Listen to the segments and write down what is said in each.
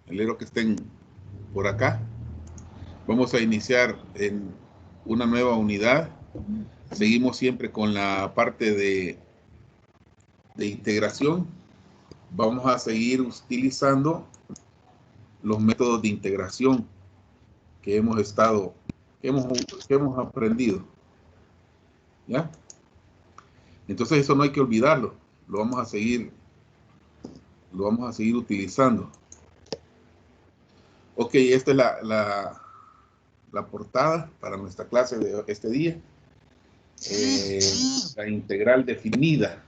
Me alegro que estén por acá. Vamos a iniciar en una nueva unidad. Seguimos siempre con la parte de integración. Vamos a seguir utilizando los métodos de integración que hemos aprendido. ¿Ya? Entonces eso no hay que olvidarlo. Lo vamos a seguir utilizando. Ok, esta es la portada para nuestra clase de este día. La integral definida,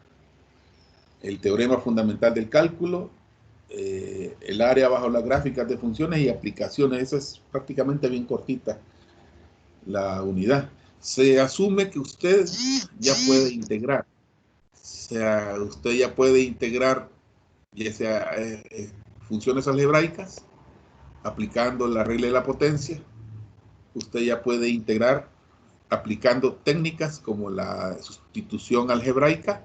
el teorema fundamental del cálculo, el área bajo las gráficas de funciones y aplicaciones. Esa es prácticamente bien cortita la unidad. Se asume que usted ya puede integrar. O sea, usted ya puede integrar ya sea funciones algebraicas, aplicando la regla de la potencia. Usted ya puede integrar aplicando técnicas como la sustitución algebraica,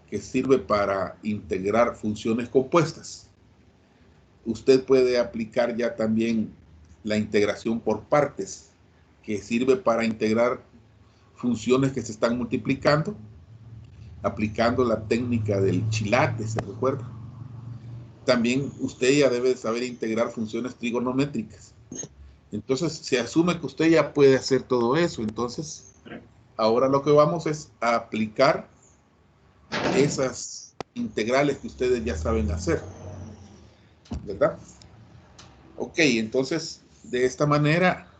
que sirve para integrar funciones compuestas. Usted puede aplicar ya también la integración por partes, que sirve para integrar funciones que se están multiplicando, aplicando la técnica del chilate, ¿se recuerda? También usted ya debe saber integrar funciones trigonométricas. Entonces se asume que usted ya puede hacer todo eso. Entonces ahora lo que vamos es a aplicar esas integrales que ustedes ya saben hacer, ¿verdad? Ok, entonces de esta manera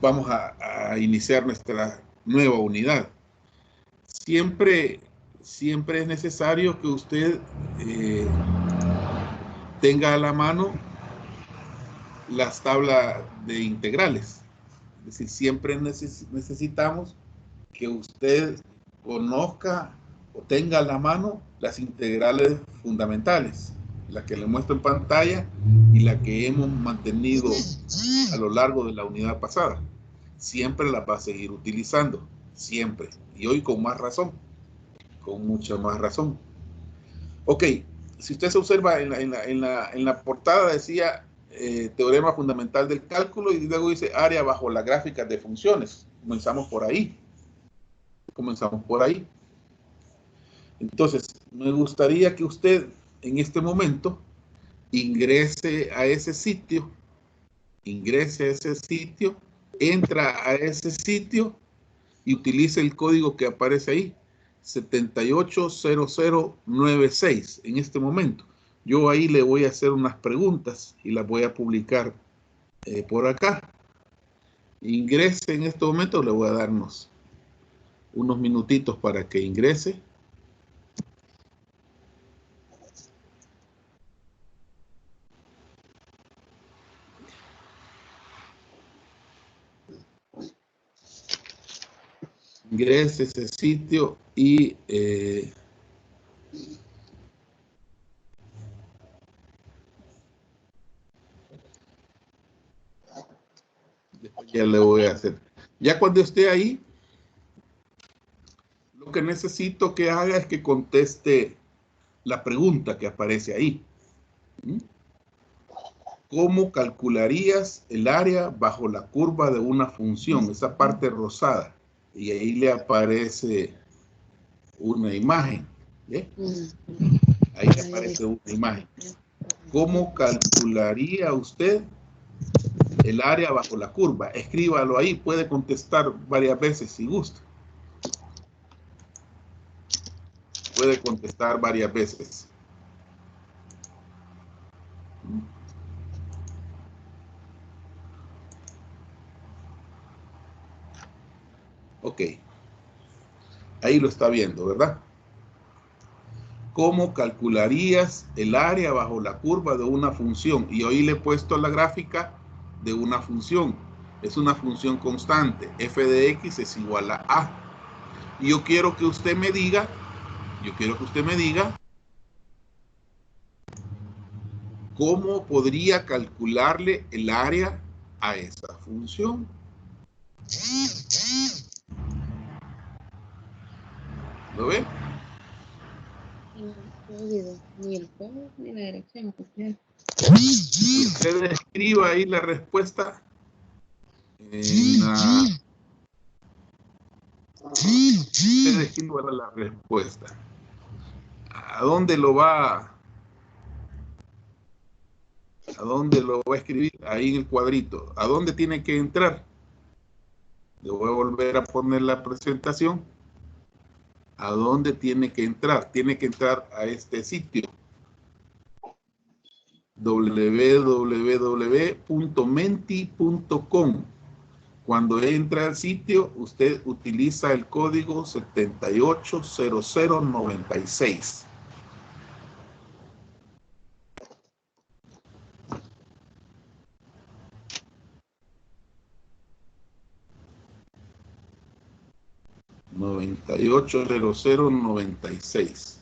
vamos a iniciar nuestra nueva unidad. Siempre es necesario que usted tenga a la mano las tablas de integrales. Es decir, siempre necesitamos que usted conozca o tenga a la mano las integrales fundamentales, la que le muestro en pantalla y la que hemos mantenido a lo largo de la unidad pasada. Siempre la va a seguir utilizando, siempre. Y hoy con más razón, con mucha más razón. Ok, si usted se observa en la portada decía teorema fundamental del cálculo y luego dice área bajo las gráficas de funciones. Comenzamos por ahí. Entonces, me gustaría que usted en este momento ingrese a ese sitio, entra a ese sitio y utilice el código que aparece ahí, 780096, en este momento. Yo ahí le voy a hacer unas preguntas y las voy a publicar por acá. Ingrese en este momento, le voy a darnos unos minutitos para que ingrese. Ingrese a ese sitio y después ya le voy a hacer. Ya cuando esté ahí, lo que necesito que haga es que conteste la pregunta que aparece ahí. ¿Cómo calcularías el área bajo la curva de una función? Esa parte rosada. Y ahí le aparece una imagen. ¿Ve? Ahí le aparece una imagen. ¿Cómo calcularía usted el área bajo la curva? Escríbalo ahí. Puede contestar varias veces si gusta. Puede contestar varias veces. Ok. Ahí lo está viendo, ¿verdad? ¿Cómo calcularías el área bajo la curva de una función? Y hoy le he puesto la gráfica de una función. Es una función constante. F de X es igual a A. Y yo quiero que usted me diga, ¿cómo podría calcularle el área a esa función? ¿Lo ven? Ni el código ni la dirección. Usted escriba ahí la respuesta en la... Usted escriba la respuesta. ¿A dónde lo va a escribir? Ahí en el cuadrito. ¿A dónde tiene que entrar? Le voy a volver a poner la presentación. ¿A dónde tiene que entrar? Tiene que entrar a este sitio. www.menti.com. Cuando entra al sitio, usted utiliza el código 780096. $980096.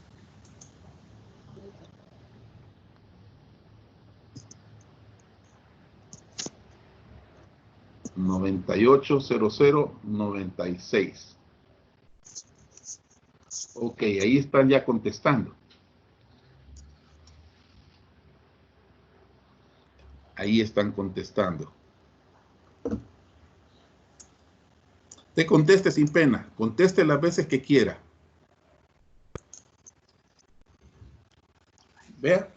$980096. Ok, ahí están ya contestando. Ahí están contestando. Te conteste sin pena. Conteste las veces que quiera. Vea.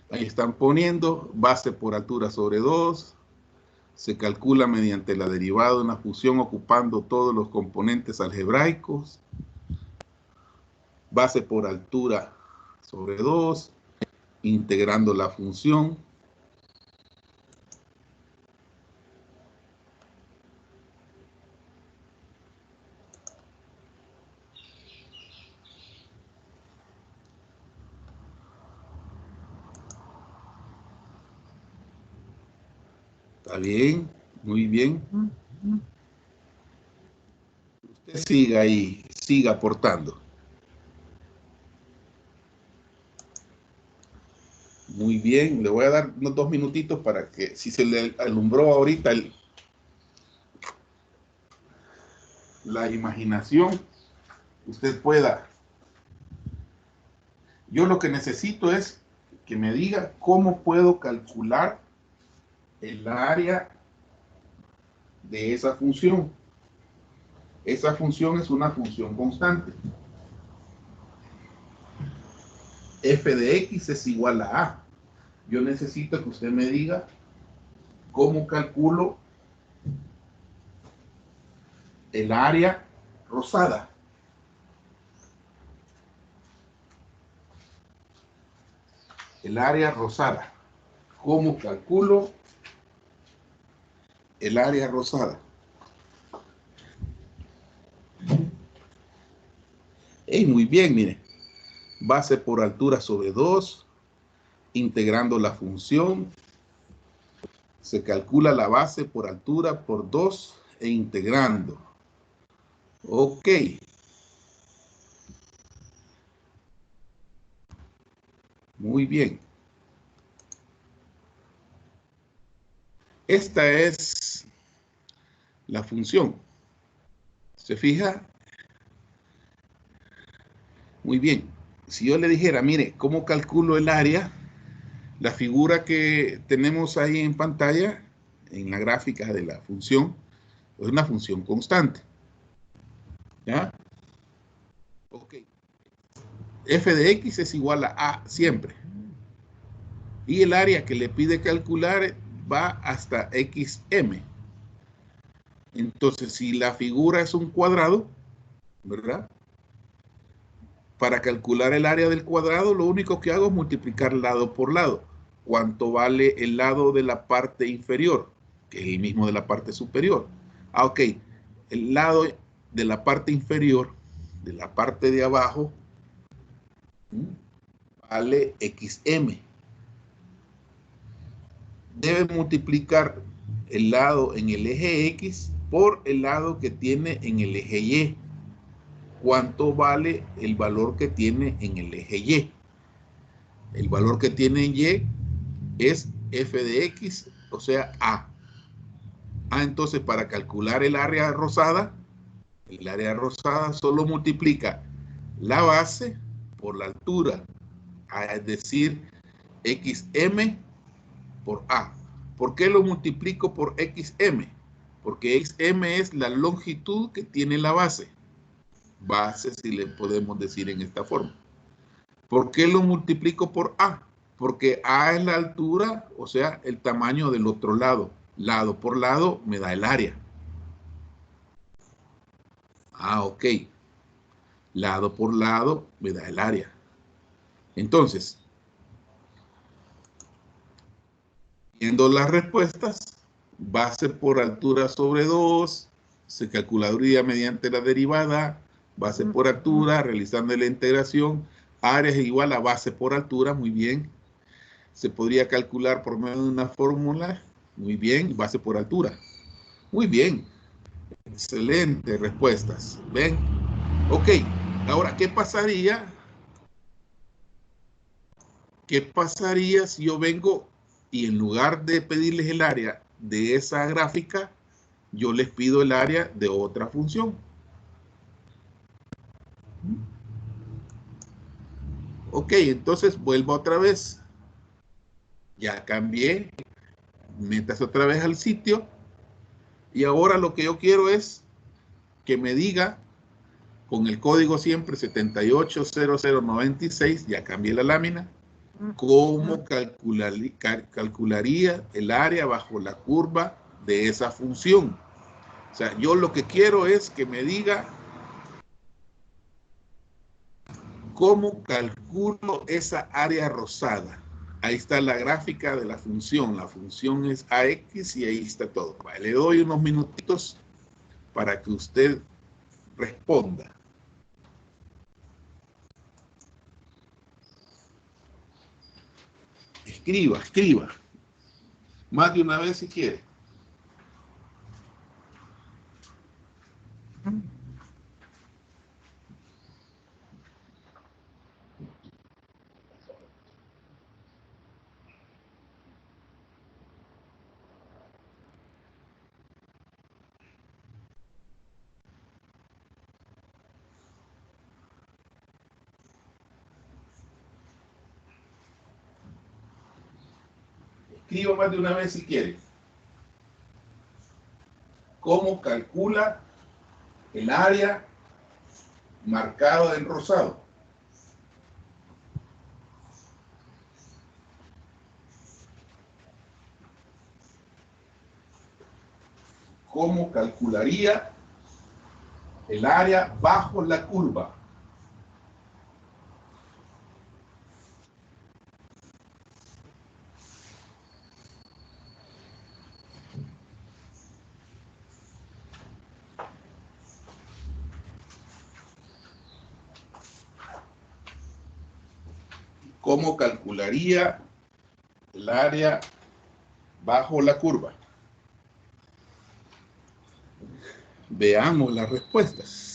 Ahí están poniendo base por altura sobre 2. Se calcula mediante la derivada de una función ocupando todos los componentes algebraicos. Base por altura sobre 2. Integrando la función. Está bien, muy bien. Usted siga ahí, siga aportando. Muy bien, le voy a dar unos 2 minutitos para que, si se le alumbró ahorita la imaginación, usted pueda. Yo lo que necesito es que me diga cómo puedo calcular el área de esa función. Esa función es una función constante. F de X es igual a A. Yo necesito que usted me diga cómo calculo el área rosada. El área rosada. ¿Cómo calculo el área rosada? Muy bien, mire. Base por altura sobre 2. Integrando la función. Se calcula la base por altura por 2 e integrando. Ok. Muy bien. Esta es la función. ¿Se fija? Muy bien. Si yo le dijera, mire, ¿cómo calculo el área? La figura que tenemos ahí en pantalla, en la gráfica de la función, es una función constante. ¿Ya? Ok. F de X es igual a A siempre. Y el área que le pide calcular va hasta XM. Entonces, si la figura es un cuadrado, ¿verdad? Para calcular el área del cuadrado, lo único que hago es multiplicar lado por lado. ¿Cuánto vale el lado de la parte inferior? Que es el mismo de la parte superior. Ok. El lado de la parte inferior, de la parte de abajo, vale XM. Debe multiplicar el lado en el eje X por el lado que tiene en el eje Y. ¿Cuánto vale el valor que tiene en el eje Y? El valor que tiene en Y es F de X, o sea, A. Entonces, para calcular el área rosada solo multiplica la base por la altura, es decir, XM por A. ¿Por qué lo multiplico por XM? Porque XM es la longitud que tiene la base. Base, si le podemos decir en esta forma. ¿Por qué lo multiplico por A? Porque A es la altura, o sea, el tamaño del otro lado. Lado por lado me da el área. Ah, ok. Lado por lado me da el área. Entonces, viendo las respuestas, base por altura sobre 2, se calcularía mediante la derivada, base por altura, realizando la integración, área es igual a base por altura, muy bien. Se podría calcular por medio de una fórmula, muy bien, base por altura. Muy bien, excelente respuestas. ¿Ven? Ok, ahora, ¿qué pasaría? ¿Qué pasaría si yo vengo y en lugar de pedirles el área de esa gráfica, yo les pido el área de otra función? Ok, entonces vuelvo otra vez. Ya cambié. Métase otra vez al sitio. Y ahora lo que yo quiero es que me diga con el código siempre 780096, ya cambié la lámina, cómo calcularía el área bajo la curva de esa función. O sea, yo lo que quiero es que me diga cómo calculo esa área rosada. Ahí está la gráfica de la función. La función es AX y ahí está todo. Vale, le doy unos minutitos para que usted responda. Escriba, escriba. Más de una vez si quiere. Escriba más de una vez si quiere. ¿Cómo calcula el área marcado en rosado? ¿Cómo calcularía el área bajo la curva? ¿Cómo calcularía el área bajo la curva? Veamos las respuestas.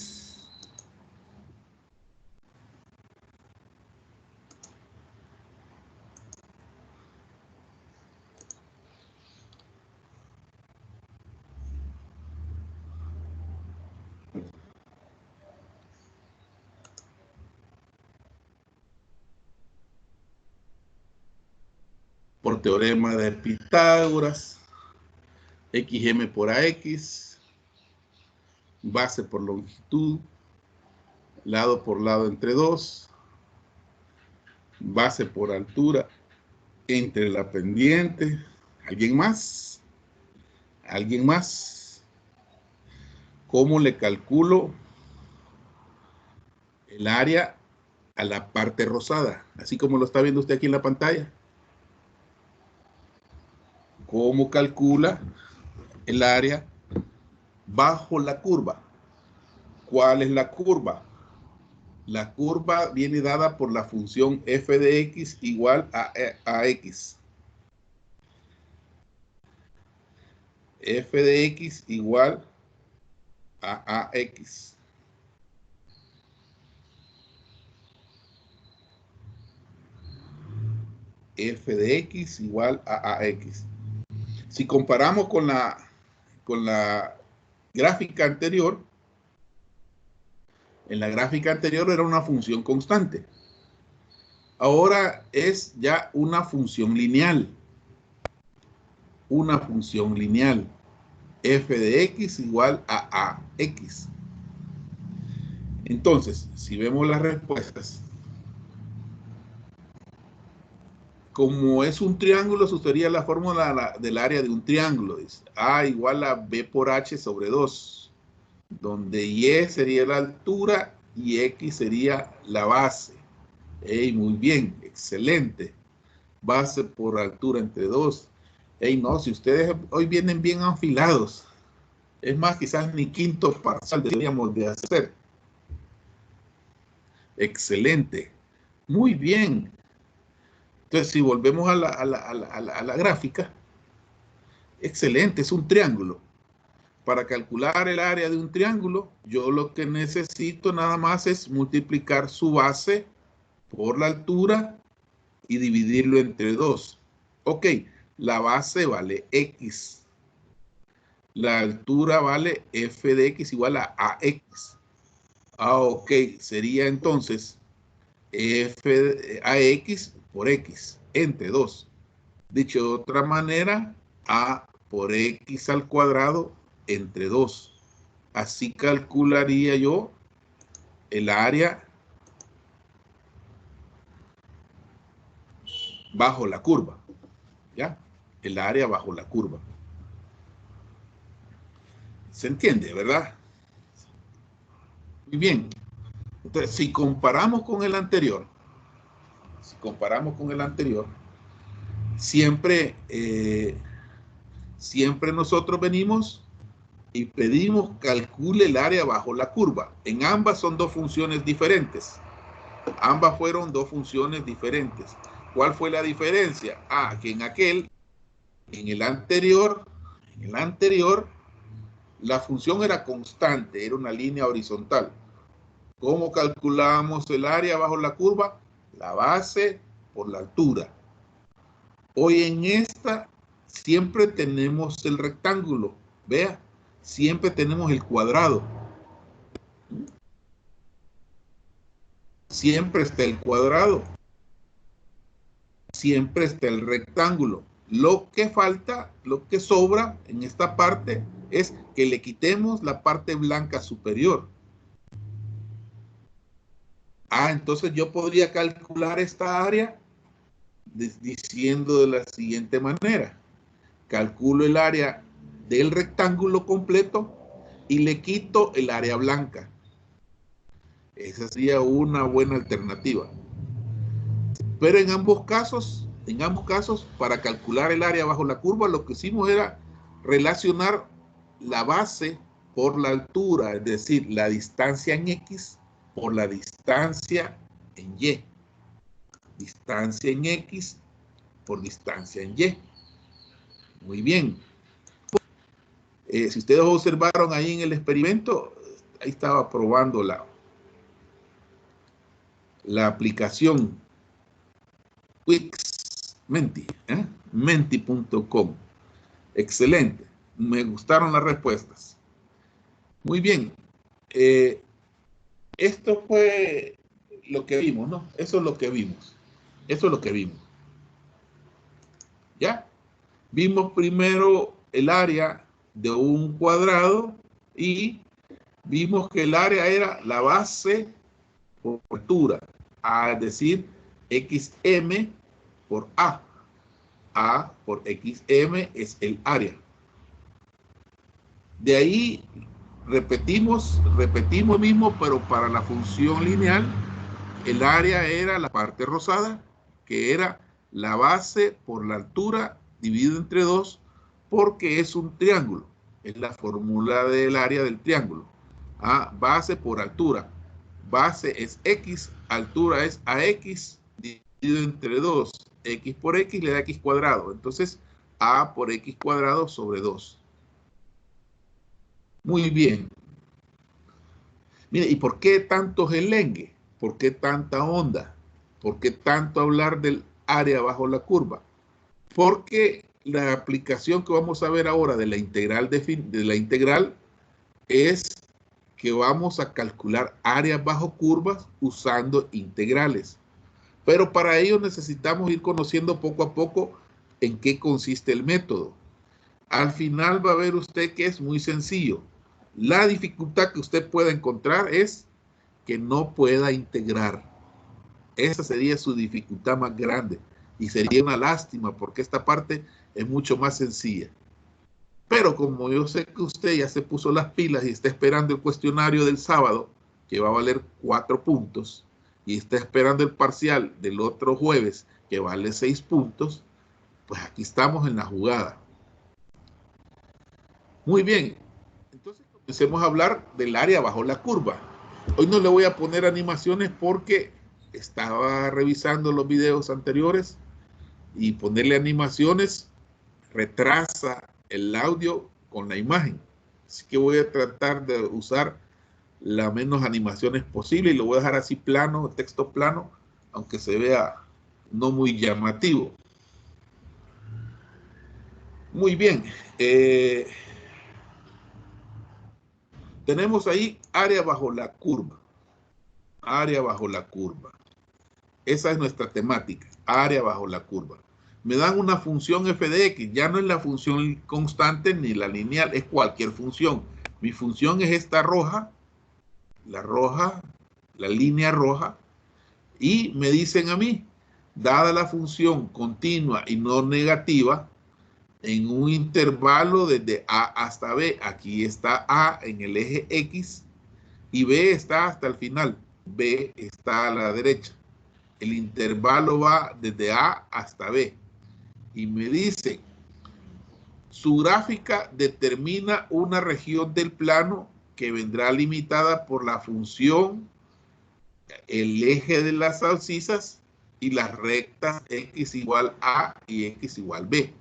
Por teorema de Pitágoras, XM por AX, base por longitud, lado por lado entre 2, base por altura entre la pendiente. ¿Alguien más? ¿Alguien más? ¿Cómo le calculo el área a la parte rosada? Así como lo está viendo usted aquí en la pantalla. ¿Cómo calcula el área bajo la curva? ¿Cuál es la curva? La curva viene dada por la función f de x igual a x. F de x igual a ax. F de x igual a ax. Si comparamos con la gráfica anterior, en la gráfica anterior era una función constante. Ahora es ya una función lineal. Una función lineal. F de X igual a AX. Entonces, si vemos las respuestas, como es un triángulo, eso sería la fórmula del área de un triángulo. Dice A igual a B por H sobre 2, donde Y sería la altura y X sería la base. Hey, muy bien, excelente. Base por altura entre 2. Hey, no, si ustedes hoy vienen bien afilados. Es más, quizás ni quinto parcial deberíamos de hacer. Excelente. Muy bien. Entonces, si volvemos a la gráfica, excelente, es un triángulo. Para calcular el área de un triángulo, yo lo que necesito nada más es multiplicar su base por la altura y dividirlo entre 2. Ok, la base vale X. La altura vale F de X igual a AX. Ok, sería entonces F AX por X entre 2. Dicho de otra manera, A por X al cuadrado entre 2. Así calcularía yo el área bajo la curva. ¿Ya? El área bajo la curva. ¿Se entiende, verdad? Muy bien. Entonces, si comparamos con el anterior, siempre, siempre nosotros venimos y pedimos calcule el área bajo la curva. En ambas son dos funciones diferentes. Ambas fueron dos funciones diferentes. ¿Cuál fue la diferencia? Que en el anterior, la función era constante, era una línea horizontal. ¿Cómo calculábamos el área bajo la curva? La base por la altura. Hoy en esta siempre tenemos el rectángulo. Vea, siempre tenemos el cuadrado. Siempre está el cuadrado. Siempre está el rectángulo. Lo que falta, lo que sobra en esta parte es que le quitemos la parte blanca superior. Entonces yo podría calcular esta área diciendo de la siguiente manera. Calculo el área del rectángulo completo y le quito el área blanca. Esa sería una buena alternativa. Pero en ambos casos, para calcular el área bajo la curva, lo que hicimos era relacionar la base por la altura, es decir, la distancia en X por la distancia en Y. Distancia en X por distancia en Y. Muy bien. Si ustedes observaron ahí en el experimento, ahí estaba probando la aplicación Wix-Menti, menti.com. Excelente. Me gustaron las respuestas. Muy bien. Esto fue lo que vimos, ¿no? Eso es lo que vimos. Eso es lo que vimos. ¿Ya? Vimos primero el área de un cuadrado y vimos que el área era la base por altura, es decir, XM por A. A por XM es el área. De ahí repetimos mismo, pero para la función lineal, el área era la parte rosada, que era la base por la altura dividido entre 2, porque es un triángulo. Es la fórmula del área del triángulo. Base por altura. Base es X, altura es AX, dividido entre 2. X por X le da X cuadrado. Entonces, A por X cuadrado sobre 2. Muy bien. Mire, ¿y por qué tanto gelengue? ¿Por qué tanta onda? ¿Por qué tanto hablar del área bajo la curva? Porque la aplicación que vamos a ver ahora de la integral, es que vamos a calcular áreas bajo curvas usando integrales. Pero para ello necesitamos ir conociendo poco a poco en qué consiste el método. Al final va a ver usted que es muy sencillo. La dificultad que usted pueda encontrar es que no pueda integrar. Esa sería su dificultad más grande y sería una lástima porque esta parte es mucho más sencilla. Pero como yo sé que usted ya se puso las pilas y está esperando el cuestionario del sábado, que va a valer 4 puntos, y está esperando el parcial del otro jueves, que vale 6 puntos, pues aquí estamos en la jugada. Muy bien, entonces comencemos a hablar del área bajo la curva. Hoy no le voy a poner animaciones porque estaba revisando los videos anteriores y ponerle animaciones retrasa el audio con la imagen. Así que voy a tratar de usar las menos animaciones posible y lo voy a dejar así plano, texto plano, aunque se vea no muy llamativo. Muy bien. Tenemos ahí área bajo la curva. Área bajo la curva. Esa es nuestra temática, área bajo la curva. Me dan una función f de x, ya no es la función constante ni la lineal, es cualquier función. Mi función es esta roja, la línea roja, y me dicen a mí, dada la función continua y no negativa, en un intervalo desde A hasta B, aquí está A en el eje X, y B está hasta el final, B está a la derecha. El intervalo va desde A hasta B. Y me dice, su gráfica determina una región del plano que vendrá limitada por la función, el eje de las abscisas y las rectas x igual A y x igual B.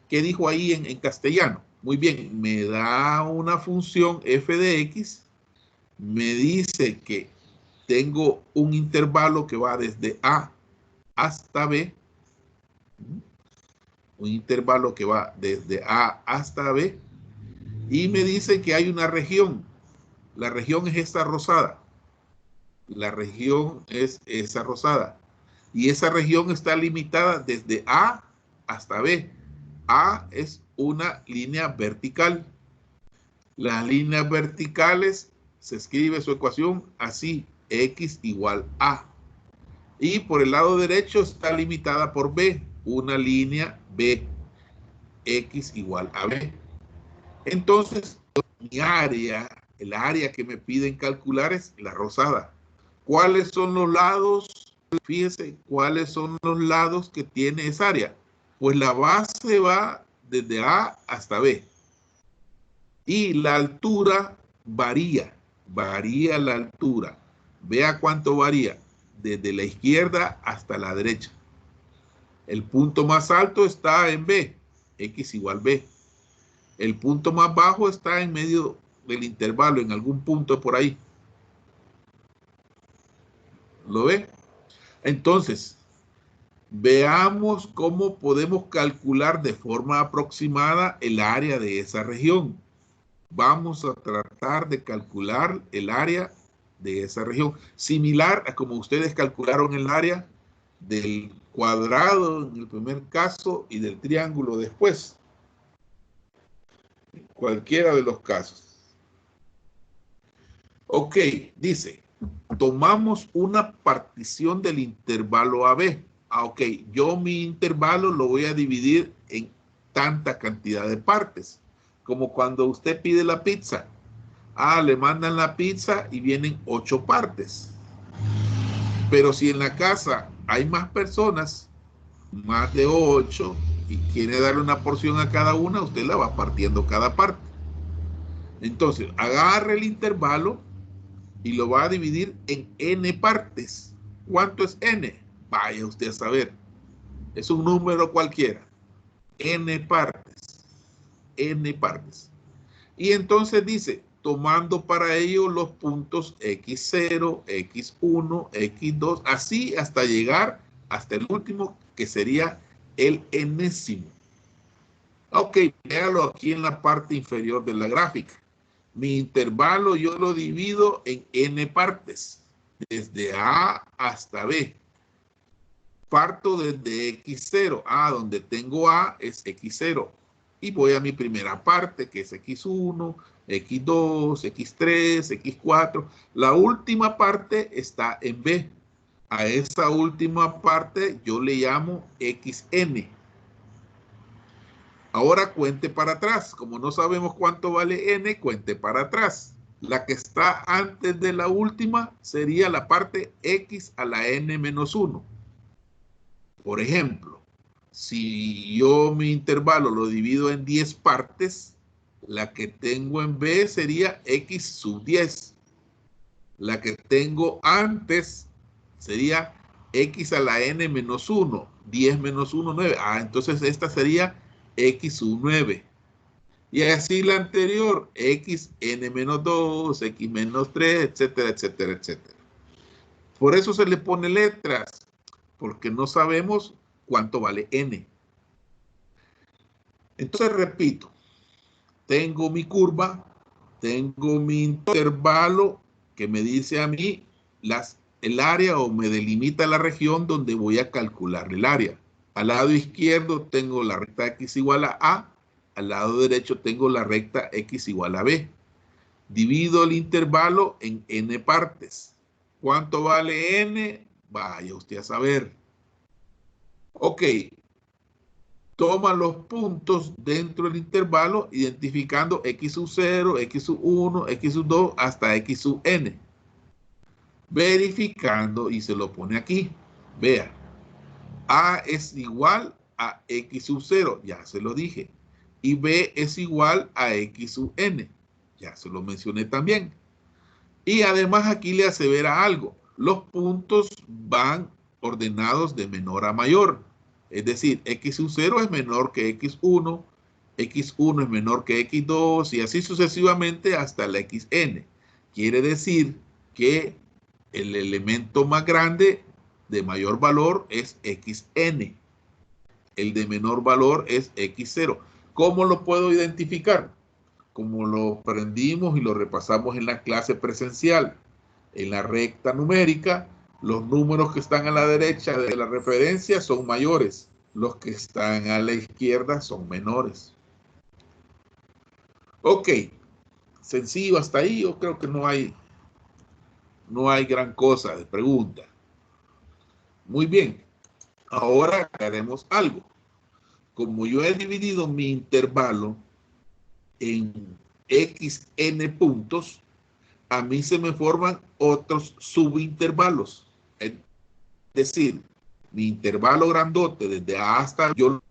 ¿Qué dijo ahí en castellano? Muy bien, me da una función f de x, me dice que tengo un intervalo que va desde A hasta B, un intervalo que va desde A hasta B, y me dice que hay una región. La región es esta rosada. La región es esa rosada. Y esa región está limitada desde A hasta B. A es una línea vertical. Las líneas verticales se escribe su ecuación así, x igual a. Y por el lado derecho está limitada por B, una línea B, x igual a B. Entonces, mi área, el área que me piden calcular es la rosada. ¿Cuáles son los lados? Fíjense, ¿cuáles son los lados que tiene esa área? Pues la base va desde A hasta B. Y la altura varía la altura. Vea cuánto varía, desde la izquierda hasta la derecha. El punto más alto está en B, x igual B. El punto más bajo está en medio del intervalo, en algún punto por ahí. ¿Lo ve? Entonces, veamos cómo podemos calcular de forma aproximada el área de esa región. Vamos a tratar de calcular el área de esa región, similar a como ustedes calcularon el área del cuadrado en el primer caso y del triángulo después. Cualquiera de los casos. Ok, dice, tomamos una partición del intervalo AB. Ok, yo mi intervalo lo voy a dividir en tanta cantidad de partes, como cuando usted pide la pizza. Le mandan la pizza y vienen 8 partes. Pero si en la casa hay más personas, más de 8, y quiere darle una porción a cada una, usted la va partiendo cada parte. Entonces, agarre el intervalo y lo va a dividir en n partes. ¿Cuánto es n? Vaya usted a saber. Es un número cualquiera. N partes. N partes. Y entonces dice, tomando para ello los puntos x0, x1, x2, así hasta llegar hasta el último, que sería el enésimo. Ok, véalo aquí en la parte inferior de la gráfica. Mi intervalo yo lo divido en n partes, desde A hasta B. Parto desde x0. Donde tengo A es x0. Y voy a mi primera parte, que es x1, x2, x3, x4. La última parte está en B. A esa última parte yo le llamo xn. Ahora cuente para atrás. Como no sabemos cuánto vale n, cuente para atrás. La que está antes de la última sería la parte x a la n menos 1. Por ejemplo, si yo mi intervalo lo divido en 10 partes, la que tengo en B sería x sub 10. La que tengo antes sería x a la n menos 1. 10 menos 1, 9. Entonces esta sería x sub 9. Y así la anterior, x n menos 2, x menos 3, etcétera, etcétera, etcétera. Por eso se le pone letras, porque no sabemos cuánto vale n. Entonces repito, tengo mi curva, tengo mi intervalo que me dice a mí el área o me delimita la región donde voy a calcular el área. Al lado izquierdo tengo la recta x igual a A, al lado derecho tengo la recta x igual a B. Divido el intervalo en n partes. ¿Cuánto vale n? Vaya usted a saber. Ok. Toma los puntos dentro del intervalo identificando x sub 0, x sub 1, x sub 2 hasta x sub n. Verificando y se lo pone aquí. Vea. A es igual a x sub 0, ya se lo dije. Y B es igual a x sub n, ya se lo mencioné también. Y además aquí le asevera algo. Los puntos van ordenados de menor a mayor. Es decir, x sub 0 es menor que x1, x1 es menor que x2 y así sucesivamente hasta la xn. Quiere decir que el elemento más grande de mayor valor es xn. El de menor valor es x0. ¿Cómo lo puedo identificar? Como lo aprendimos y lo repasamos en la clase presencial. En la recta numérica, los números que están a la derecha de la referencia son mayores. Los que están a la izquierda son menores. Ok. Sencillo hasta ahí. Yo creo que no hay gran cosa de pregunta. Muy bien. Ahora haremos algo. Como yo he dividido mi intervalo en xn puntos, a mí se me forman otros subintervalos. Es decir, mi intervalo grandote desde A hasta yo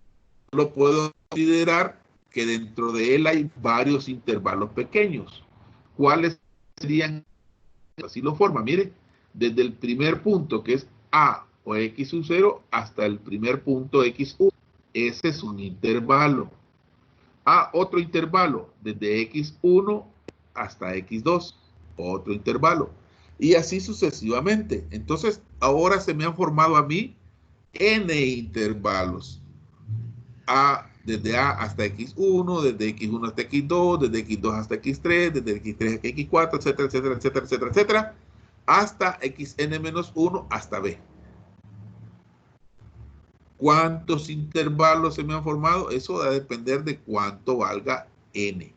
lo puedo considerar que dentro de él hay varios intervalos pequeños. ¿Cuáles serían? Así lo forma, mire, desde el primer punto que es A o x sub 0 hasta el primer punto x1. Ese es un intervalo. Otro intervalo desde x1 hasta x2. Otro intervalo. Y así sucesivamente. Entonces, ahora se me han formado a mí n intervalos. Desde A hasta x1, desde x1 hasta x2, desde x2 hasta x3, desde x3 hasta x4, etcétera, etcétera, etcétera, etcétera, etcétera, hasta xn-1 hasta B. ¿Cuántos intervalos se me han formado? Eso va a depender de cuánto valga n.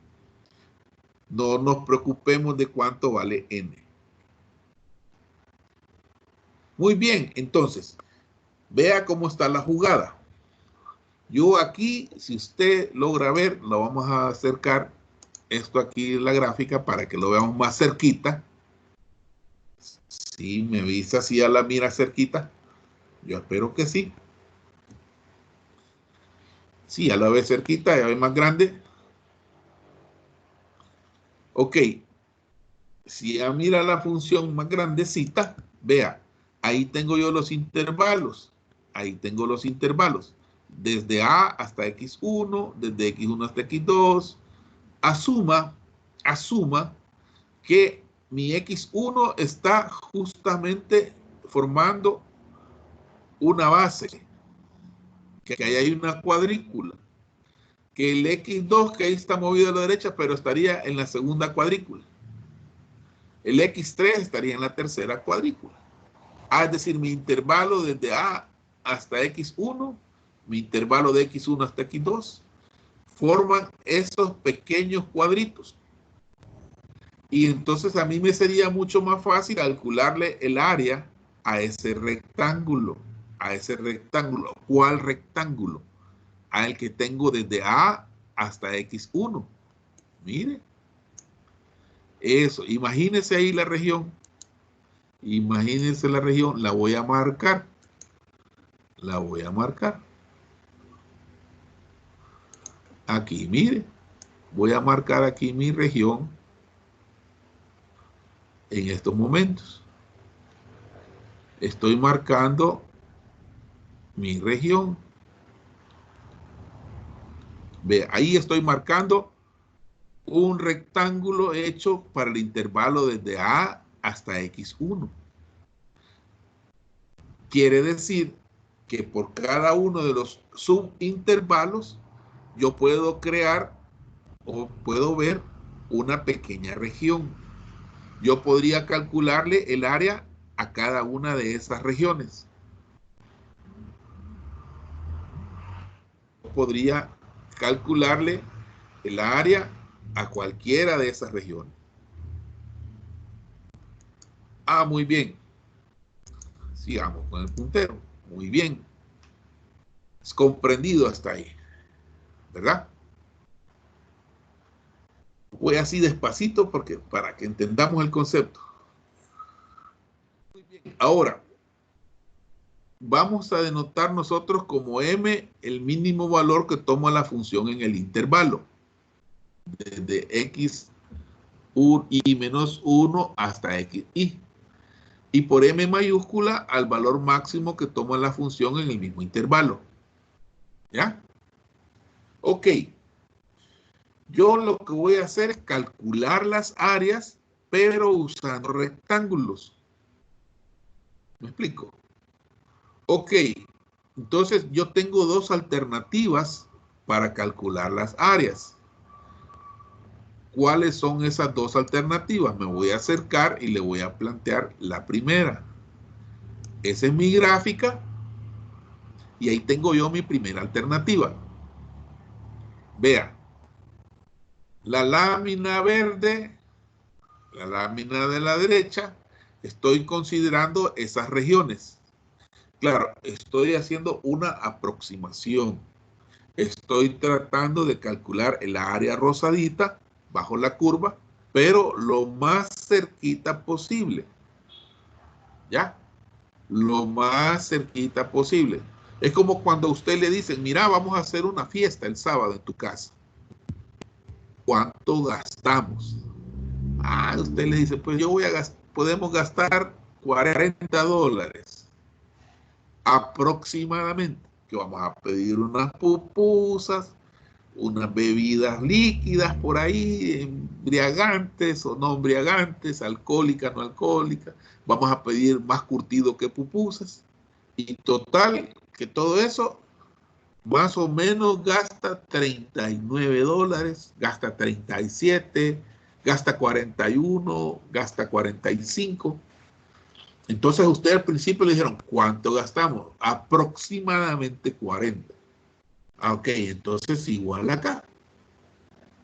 No nos preocupemos de cuánto vale n. Muy bien, entonces, vea cómo está la jugada. Yo aquí, si usted logra ver, lo vamos a acercar esto aquí en la gráfica para que lo veamos más cerquita. Si me viste así a la mira cerquita, yo espero que sí. Sí, ya lo ve cerquita, ya ve más grande. Ok, si ya mira la función más grandecita, vea, ahí tengo yo los intervalos. Ahí tengo los intervalos. Desde A hasta x1, desde x1 hasta x2. Asuma que mi x1 está justamente formando una base, que ahí hay una cuadrícula, que el x2 que ahí está movido a la derecha, pero estaría en la segunda cuadrícula. El x3 estaría en la tercera cuadrícula. Es decir, mi intervalo desde A hasta X1, mi intervalo de X1 hasta X2, forman esos pequeños cuadritos. Y entonces a mí me sería mucho más fácil calcularle el área a ese rectángulo. A ese rectángulo. ¿Cuál rectángulo? Al que tengo desde A hasta X1. Mire. Eso. Imagínese ahí la región. Imagínense la región. La voy a marcar. La voy a marcar. Aquí, mire. Voy a marcar aquí mi región en estos momentos. Estoy marcando mi región. Ve, ahí estoy marcando un rectángulo hecho para el intervalo desde A hasta X1. Quiere decir que por cada uno de los subintervalos yo puedo crear o puedo ver una pequeña región. Yo podría calcularle el área a cada una de esas regiones. Podría calcularle el área a cualquiera de esas regiones. Ah, muy bien. Sigamos con el puntero. Muy bien. Es comprendido hasta ahí, ¿verdad? Voy así despacito porque para que entendamos el concepto. Muy bien. Ahora, vamos a denotar nosotros como m el mínimo valor que toma la función en el intervalo. Desde x y menos 1 hasta xi. Y por m mayúscula al valor máximo que toma la función en el mismo intervalo. ¿Ya? Ok. Yo lo que voy a hacer es calcular las áreas, pero usando rectángulos. ¿Me explico? Ok. Entonces yo tengo dos alternativas para calcular las áreas. ¿Cuáles son esas dos alternativas? Me voy a acercar y le voy a plantear la primera. Esa es mi gráfica y ahí tengo yo mi primera alternativa. Vea, la lámina verde, la lámina de la derecha, estoy considerando esas regiones. Claro, estoy haciendo una aproximación. Estoy tratando de calcular el área rosadita bajo la curva, pero lo más cerquita posible. ¿Ya? Lo más cerquita posible. Es como cuando a usted le dicen, mira, vamos a hacer una fiesta el sábado en tu casa. ¿Cuánto gastamos? Ah, usted le dice, pues yo voy a gastar, podemos gastar $40 aproximadamente, que vamos a pedir unas pupusas, unas bebidas líquidas por ahí, embriagantes o no embriagantes, alcohólicas, no alcohólicas. Vamos a pedir más curtido que pupusas. Y total, que todo eso más o menos gasta $39, gasta 37, gasta 41, gasta 45. Entonces a usted al principio le dijeron, ¿cuánto gastamos? Aproximadamente 40. Ok, entonces igual acá.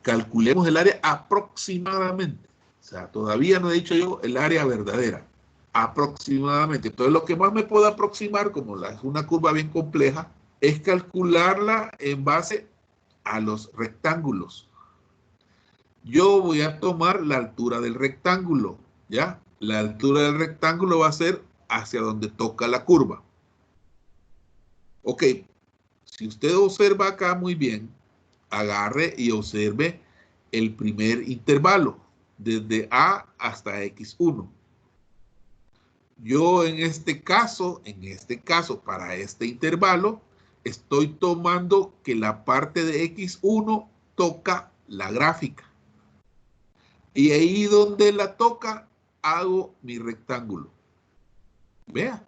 Calculemos el área aproximadamente. O sea, todavía no he dicho yo el área verdadera. Aproximadamente. Entonces lo que más me puedo aproximar, como es una curva bien compleja, es calcularla en base a los rectángulos. Yo voy a tomar la altura del rectángulo, ¿ya? La altura del rectángulo va a ser hacia donde toca la curva. Ok, si usted observa acá muy bien, agarre y observe el primer intervalo, desde A hasta X1. Yo en este caso, para este intervalo, estoy tomando que la parte de X1 toca la gráfica. Y ahí donde la toca, hago mi rectángulo. Vea.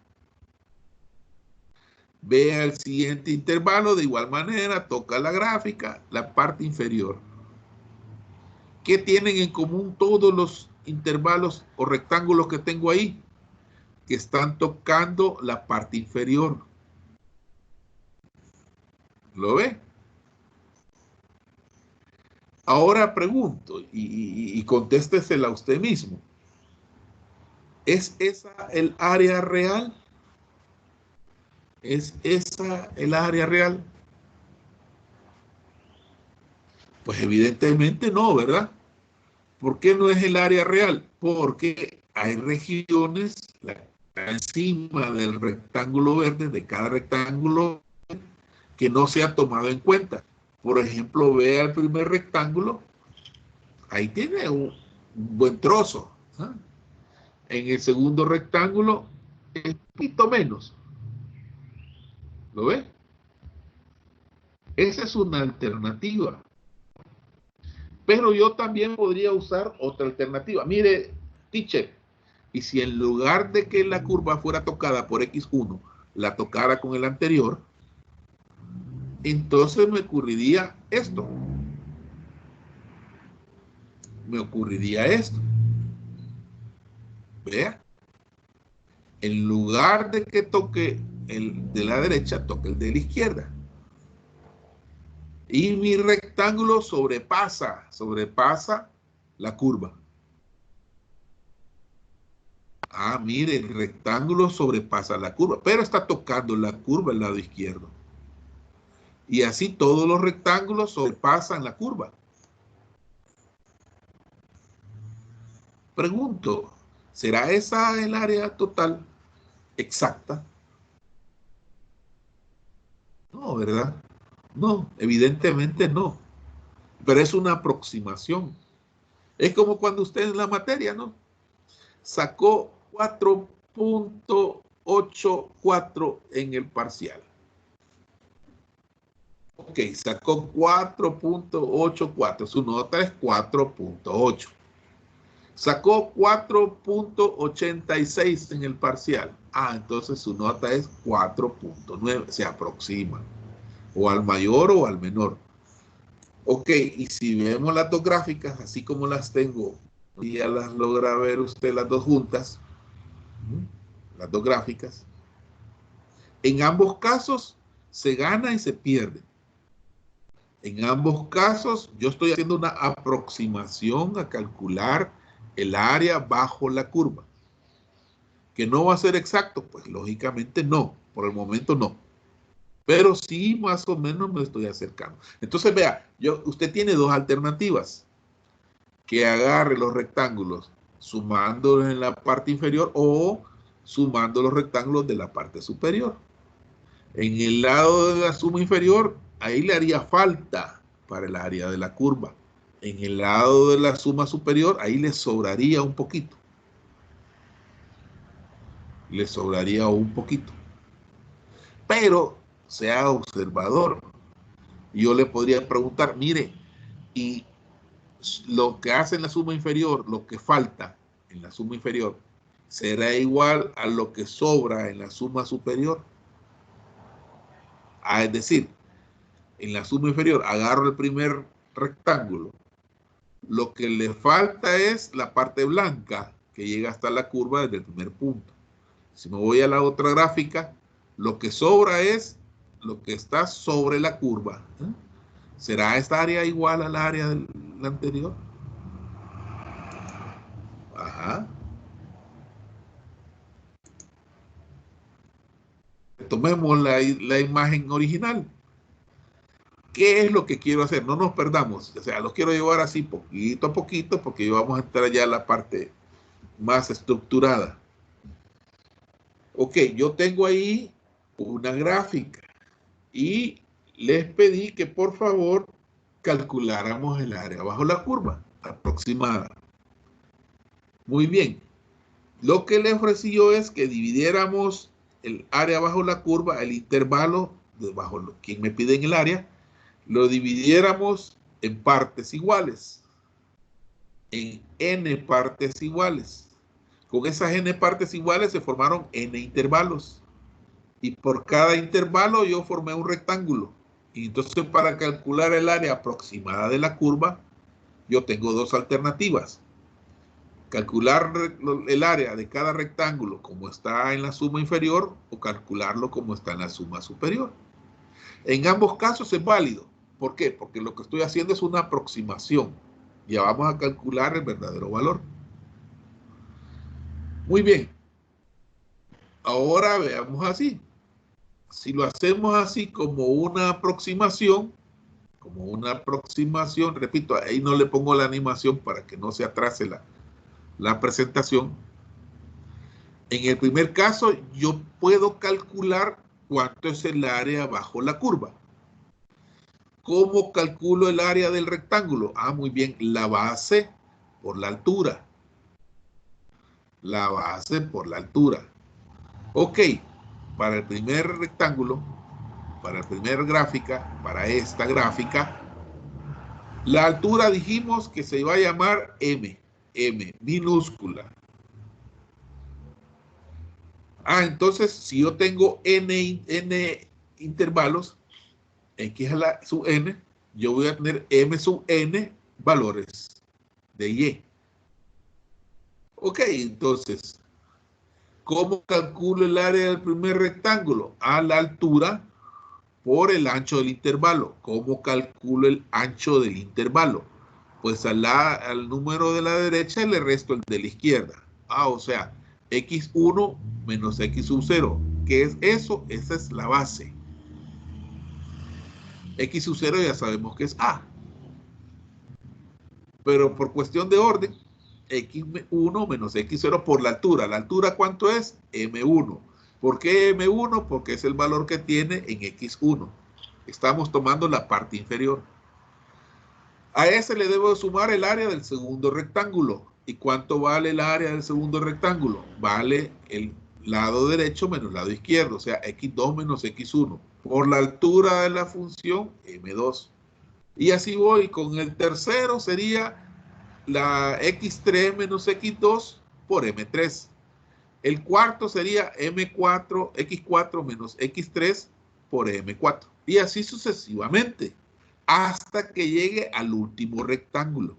Vea el siguiente intervalo, de igual manera, toca la gráfica, la parte inferior. ¿Qué tienen en común todos los intervalos o rectángulos que tengo ahí? Que están tocando la parte inferior. ¿Lo ve? Ahora pregunto y contéstesela usted mismo. ¿Es esa el área real? ¿Es esa el área real? Pues evidentemente no, ¿verdad? ¿Por qué no es el área real? Porque hay regiones encima del rectángulo verde, de cada rectángulo, que no se ha tomado en cuenta. Por ejemplo, vea el primer rectángulo, ahí tiene un buen trozo. ¿Ah? En el segundo rectángulo, un poquito menos. ¿Lo ve? Esa es una alternativa. Pero yo también podría usar otra alternativa. Mire, teacher, y si en lugar de que la curva fuera tocada por X1, la tocara con el anterior, entonces me ocurriría esto. Me ocurriría esto. Vea. En lugar de que toque el de la derecha, toque el de la izquierda. Y mi rectángulo sobrepasa la curva. Ah, mire, el rectángulo sobrepasa la curva, pero está tocando la curva al lado izquierdo. Y así todos los rectángulos sobrepasan la curva. Pregunto, ¿será esa el área total exacta? No, ¿verdad? No, evidentemente no. Pero es una aproximación. Es como cuando usted en la materia, ¿no? Sacó 4.84 en el parcial. Ok, sacó 4.84. Su nota es 4.8. Sacó 4.86 en el parcial. Ah, entonces su nota es 4.9. Se aproxima. O al mayor o al menor. Ok, y si vemos las dos gráficas, así como las tengo, y ya las logra ver usted las dos juntas, las dos gráficas, en ambos casos se gana y se pierde. En ambos casos yo estoy haciendo una aproximación a calcular el área bajo la curva. ¿Que no va a ser exacto? Pues lógicamente no, por el momento no. Pero sí más o menos me estoy acercando. Entonces vea, usted tiene dos alternativas. Que agarre los rectángulos sumándolos en la parte inferior o sumando los rectángulos de la parte superior. En el lado de la suma inferior, ahí le haría falta para el área de la curva. En el lado de la suma superior, ahí le sobraría un poquito. Le sobraría un poquito. Pero sea observador. Yo le podría preguntar, mire, y lo que hace en la suma inferior, lo que falta en la suma inferior, será igual a lo que sobra en la suma superior. Ah, es decir, en la suma inferior agarro el primer rectángulo. Lo que le falta es la parte blanca que llega hasta la curva desde el primer punto. Si me voy a la otra gráfica, lo que sobra es lo que está sobre la curva. ¿Será esta área igual al área del anterior? Ajá. Tomemos la imagen original. ¿Qué es lo que quiero hacer? No nos perdamos. O sea, los quiero llevar así poquito a poquito porque vamos a entrar ya a la parte más estructurada. Ok, yo tengo ahí una gráfica y les pedí que por favor calculáramos el área bajo la curva aproximada. Muy bien. Lo que le ofrecí yo es que dividiéramos el área bajo la curva, el intervalo, quien me pide en el área, lo dividiéramos en partes iguales, en n partes iguales. Con esas n partes iguales se formaron n intervalos. Y por cada intervalo yo formé un rectángulo. Y entonces para calcular el área aproximada de la curva, yo tengo dos alternativas. Calcular el área de cada rectángulo como está en la suma inferior o calcularlo como está en la suma superior. En ambos casos es válido. ¿Por qué? Porque lo que estoy haciendo es una aproximación. Ya vamos a calcular el verdadero valor. Muy bien. Ahora veamos así. Si lo hacemos así como una aproximación, repito, ahí no le pongo la animación para que no se atrase la presentación. En el primer caso, yo puedo calcular cuánto es el área bajo la curva. ¿Cómo calculo el área del rectángulo? Ah, muy bien, la base por la altura. La base por la altura. Ok, para el primer rectángulo, para la primera gráfica, para esta gráfica, la altura dijimos que se iba a llamar M minúscula. Ah, entonces, si yo tengo n intervalos, x a la sub n, yo voy a tener m sub n valores de y. Ok, entonces, ¿cómo calculo el área del primer rectángulo? A la altura por el ancho del intervalo. ¿Cómo calculo el ancho del intervalo? Pues al número de la derecha le resto el de la izquierda. Ah, o sea, x1 menos x sub 0. ¿Qué es eso? Esa es la base. X sub 0 ya sabemos que es A. Pero por cuestión de orden, x1 menos x0 por la altura. ¿La altura cuánto es? m1. ¿Por qué m1? Porque es el valor que tiene en x1. Estamos tomando la parte inferior. A ese le debo sumar el área del segundo rectángulo. ¿Y cuánto vale el área del segundo rectángulo? Vale el lado derecho menos el lado izquierdo, o sea, x2 menos x1. Por la altura de la función m2. Y así voy. Con el tercero sería la x3 menos x2 por m3. El cuarto sería m4, x4 menos x3 por m4. Y así sucesivamente, hasta que llegue al último rectángulo.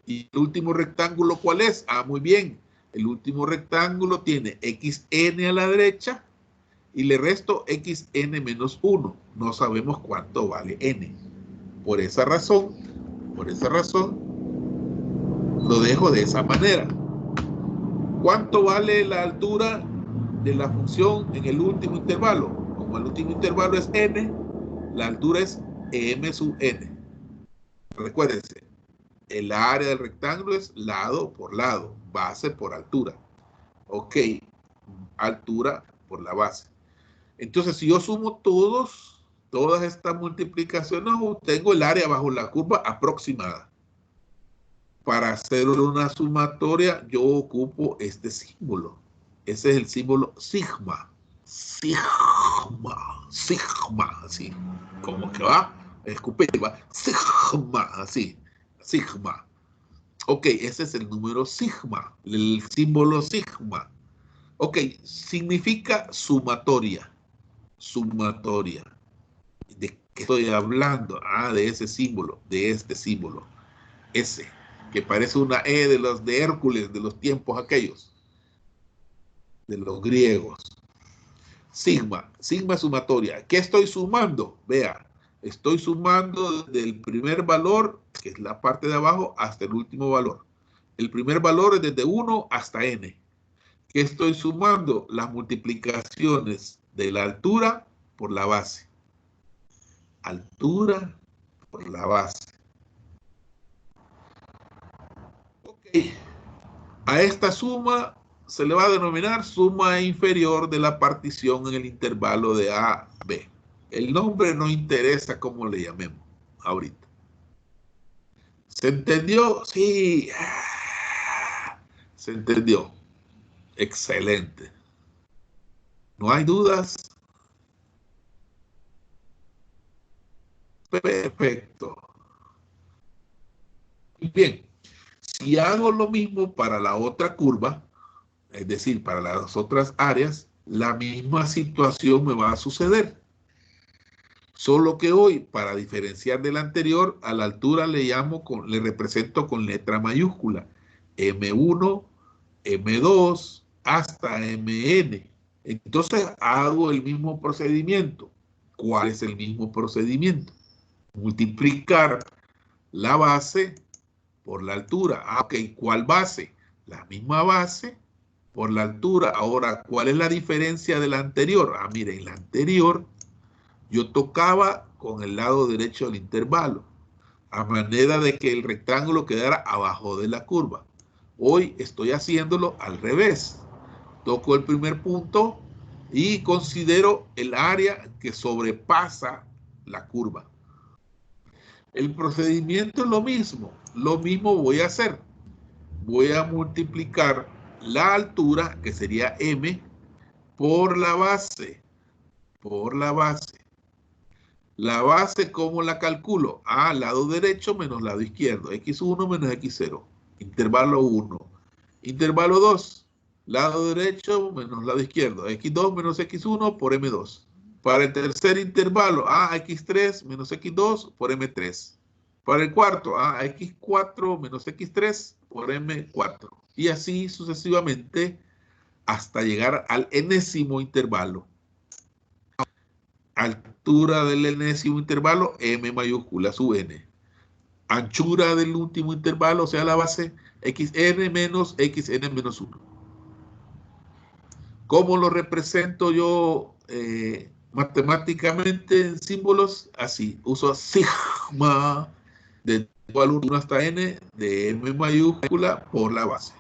¿Y el último rectángulo cuál es? Ah, muy bien. El último rectángulo tiene xn a la derecha y le resto xn menos 1. No sabemos cuánto vale n. Por esa razón, lo dejo de esa manera. ¿Cuánto vale la altura de la función en el último intervalo? Como el último intervalo es n, la altura es m sub n. Recuérdense, el área del rectángulo es lado por lado, base por altura. Ok, altura por la base. Entonces, si yo sumo todas estas multiplicaciones, obtengo el área bajo la curva aproximada. Para hacer una sumatoria, yo ocupo este símbolo. Ese es el símbolo sigma. Sigma, así. ¿Cómo que va? Escupir, va. Sigma, así. Sigma. Ok, ese es el número sigma, el símbolo sigma. Ok, significa sumatoria. Sumatoria. ¿De qué estoy hablando? Ah, de ese símbolo, de este símbolo. Ese, que parece una E de los de Hércules, de los tiempos aquellos, de los griegos. Sigma sumatoria. ¿Qué estoy sumando? Vea, estoy sumando desde el primer valor, que es la parte de abajo, hasta el último valor. El primer valor es desde 1 hasta n. ¿Qué estoy sumando? Las multiplicaciones de la altura por la base. Altura por la base. Ok. A esta suma se le va a denominar suma inferior de la partición en el intervalo de A a B. El nombre no interesa cómo le llamemos ahorita. ¿Se entendió? Sí. Se entendió. Excelente. ¿No hay dudas? Perfecto. Bien. Si hago lo mismo para la otra curva, es decir, para las otras áreas, la misma situación me va a suceder. Solo que hoy, para diferenciar del anterior, a la altura le represento con letra mayúscula. M1, M2, hasta MN. Entonces hago el mismo procedimiento. ¿Cuál es el mismo procedimiento? Multiplicar la base por la altura. Ah, ok, ¿cuál base? La misma base por la altura. Ahora, ¿cuál es la diferencia de la anterior? Ah, miren, la anterior yo tocaba con el lado derecho del intervalo, a manera de que el rectángulo quedara abajo de la curva. Hoy estoy haciéndolo al revés. Toco el primer punto y considero el área que sobrepasa la curva. El procedimiento es lo mismo. Lo mismo voy a hacer. Voy a multiplicar la altura, que sería m, por la base. Por la base. La base, ¿cómo la calculo? Ah, lado derecho menos lado izquierdo. X1 menos X0. Intervalo 1. Intervalo 2. Lado derecho menos lado izquierdo. X2 menos X1 por M2. Para el tercer intervalo, X3 menos X2 por M3. Para el cuarto, X4 menos X3 por M4. Y así sucesivamente hasta llegar al enésimo intervalo. Altura del enésimo intervalo, M mayúscula sub n. Anchura del último intervalo, o sea, la base, xn menos xn menos 1. ¿Cómo lo represento yo matemáticamente en símbolos? Así, uso sigma de igual 1 hasta n de m mayúscula por la base.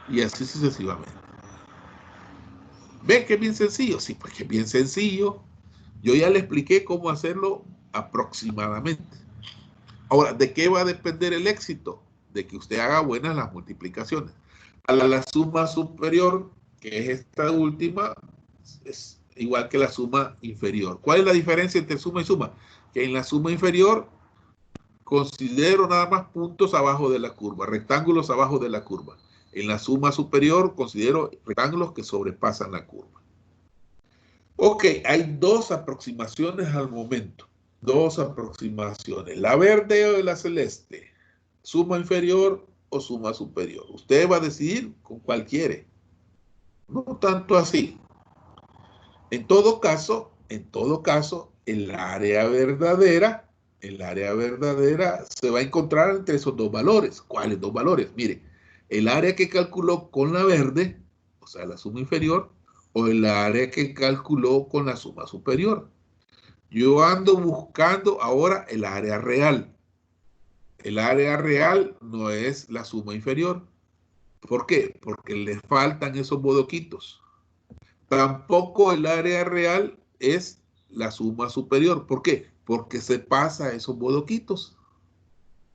Y así sucesivamente. ¿Ven que es bien sencillo? Sí, pues que es bien sencillo. Yo ya le expliqué cómo hacerlo aproximadamente. Ahora, ¿de qué va a depender el éxito? De que usted haga buenas las multiplicaciones. A la suma superior, que es esta última, es igual que la suma inferior. ¿Cuál es la diferencia entre suma y suma? Que en la suma inferior considero nada más puntos abajo de la curva, rectángulos abajo de la curva. En la suma superior considero rectángulos que sobrepasan la curva. Ok, hay dos aproximaciones al momento. Dos aproximaciones. La verde o la celeste. Suma inferior o suma superior. Usted va a decidir con cuál quiere. No tanto así. En todo caso, el área verdadera se va a encontrar entre esos dos valores. ¿Cuáles dos valores? Mire, el área que calculó con la verde, o sea, la suma inferior, o el área que calculó con la suma superior. Yo ando buscando ahora el área real. El área real no es la suma inferior. ¿Por qué? Porque le faltan esos bodoquitos. Tampoco el área real es la suma superior. ¿Por qué? Porque se pasa esos bodoquitos.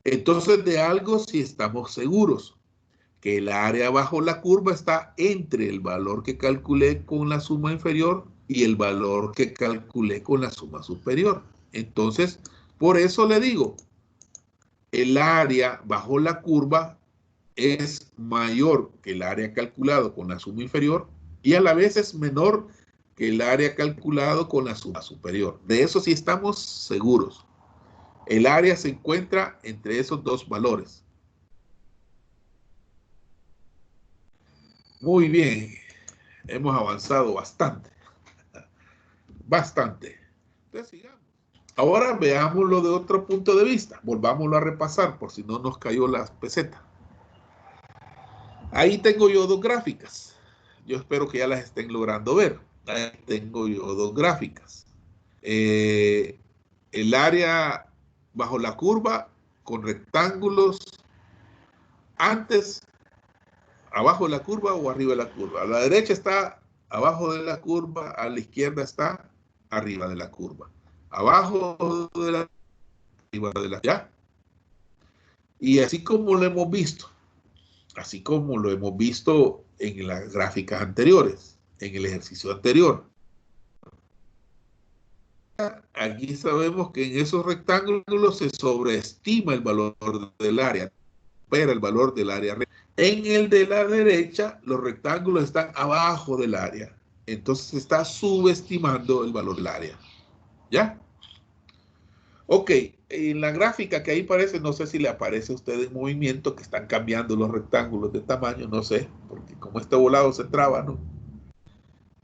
Entonces, de algo sí estamos seguros, que el área bajo la curva está entre el valor que calculé con la suma inferior y el valor que calculé con la suma superior. Entonces, por eso le digo, el área bajo la curva es mayor que el área calculado con la suma inferior y a la vez es menor que el área calculado con la suma superior. De eso sí estamos seguros. El área se encuentra entre esos dos valores. Muy bien, hemos avanzado bastante. Bastante. Entonces sigamos. Ahora veámoslo de otro punto de vista. Volvámoslo a repasar por si no nos cayó la peseta. Ahí tengo yo dos gráficas. Yo espero que ya las estén logrando ver. Ahí tengo yo dos gráficas. El área bajo la curva con rectángulos antes, abajo de la curva o arriba de la curva. A la derecha está abajo de la curva, a la izquierda está arriba de la curva. Abajo de la arriba de la, ¿ya? Y así como lo hemos visto, así como lo hemos visto en las gráficas anteriores, en el ejercicio anterior. Aquí sabemos que en esos rectángulos se sobreestima el valor del área, pero el valor del área real. En el de la derecha, los rectángulos están abajo del área. Entonces se está subestimando el valor del área. ¿Ya? Ok, en la gráfica que ahí parece, no sé si le aparece a usted en movimiento, que están cambiando los rectángulos de tamaño, no sé, porque como este volado se traba, ¿no?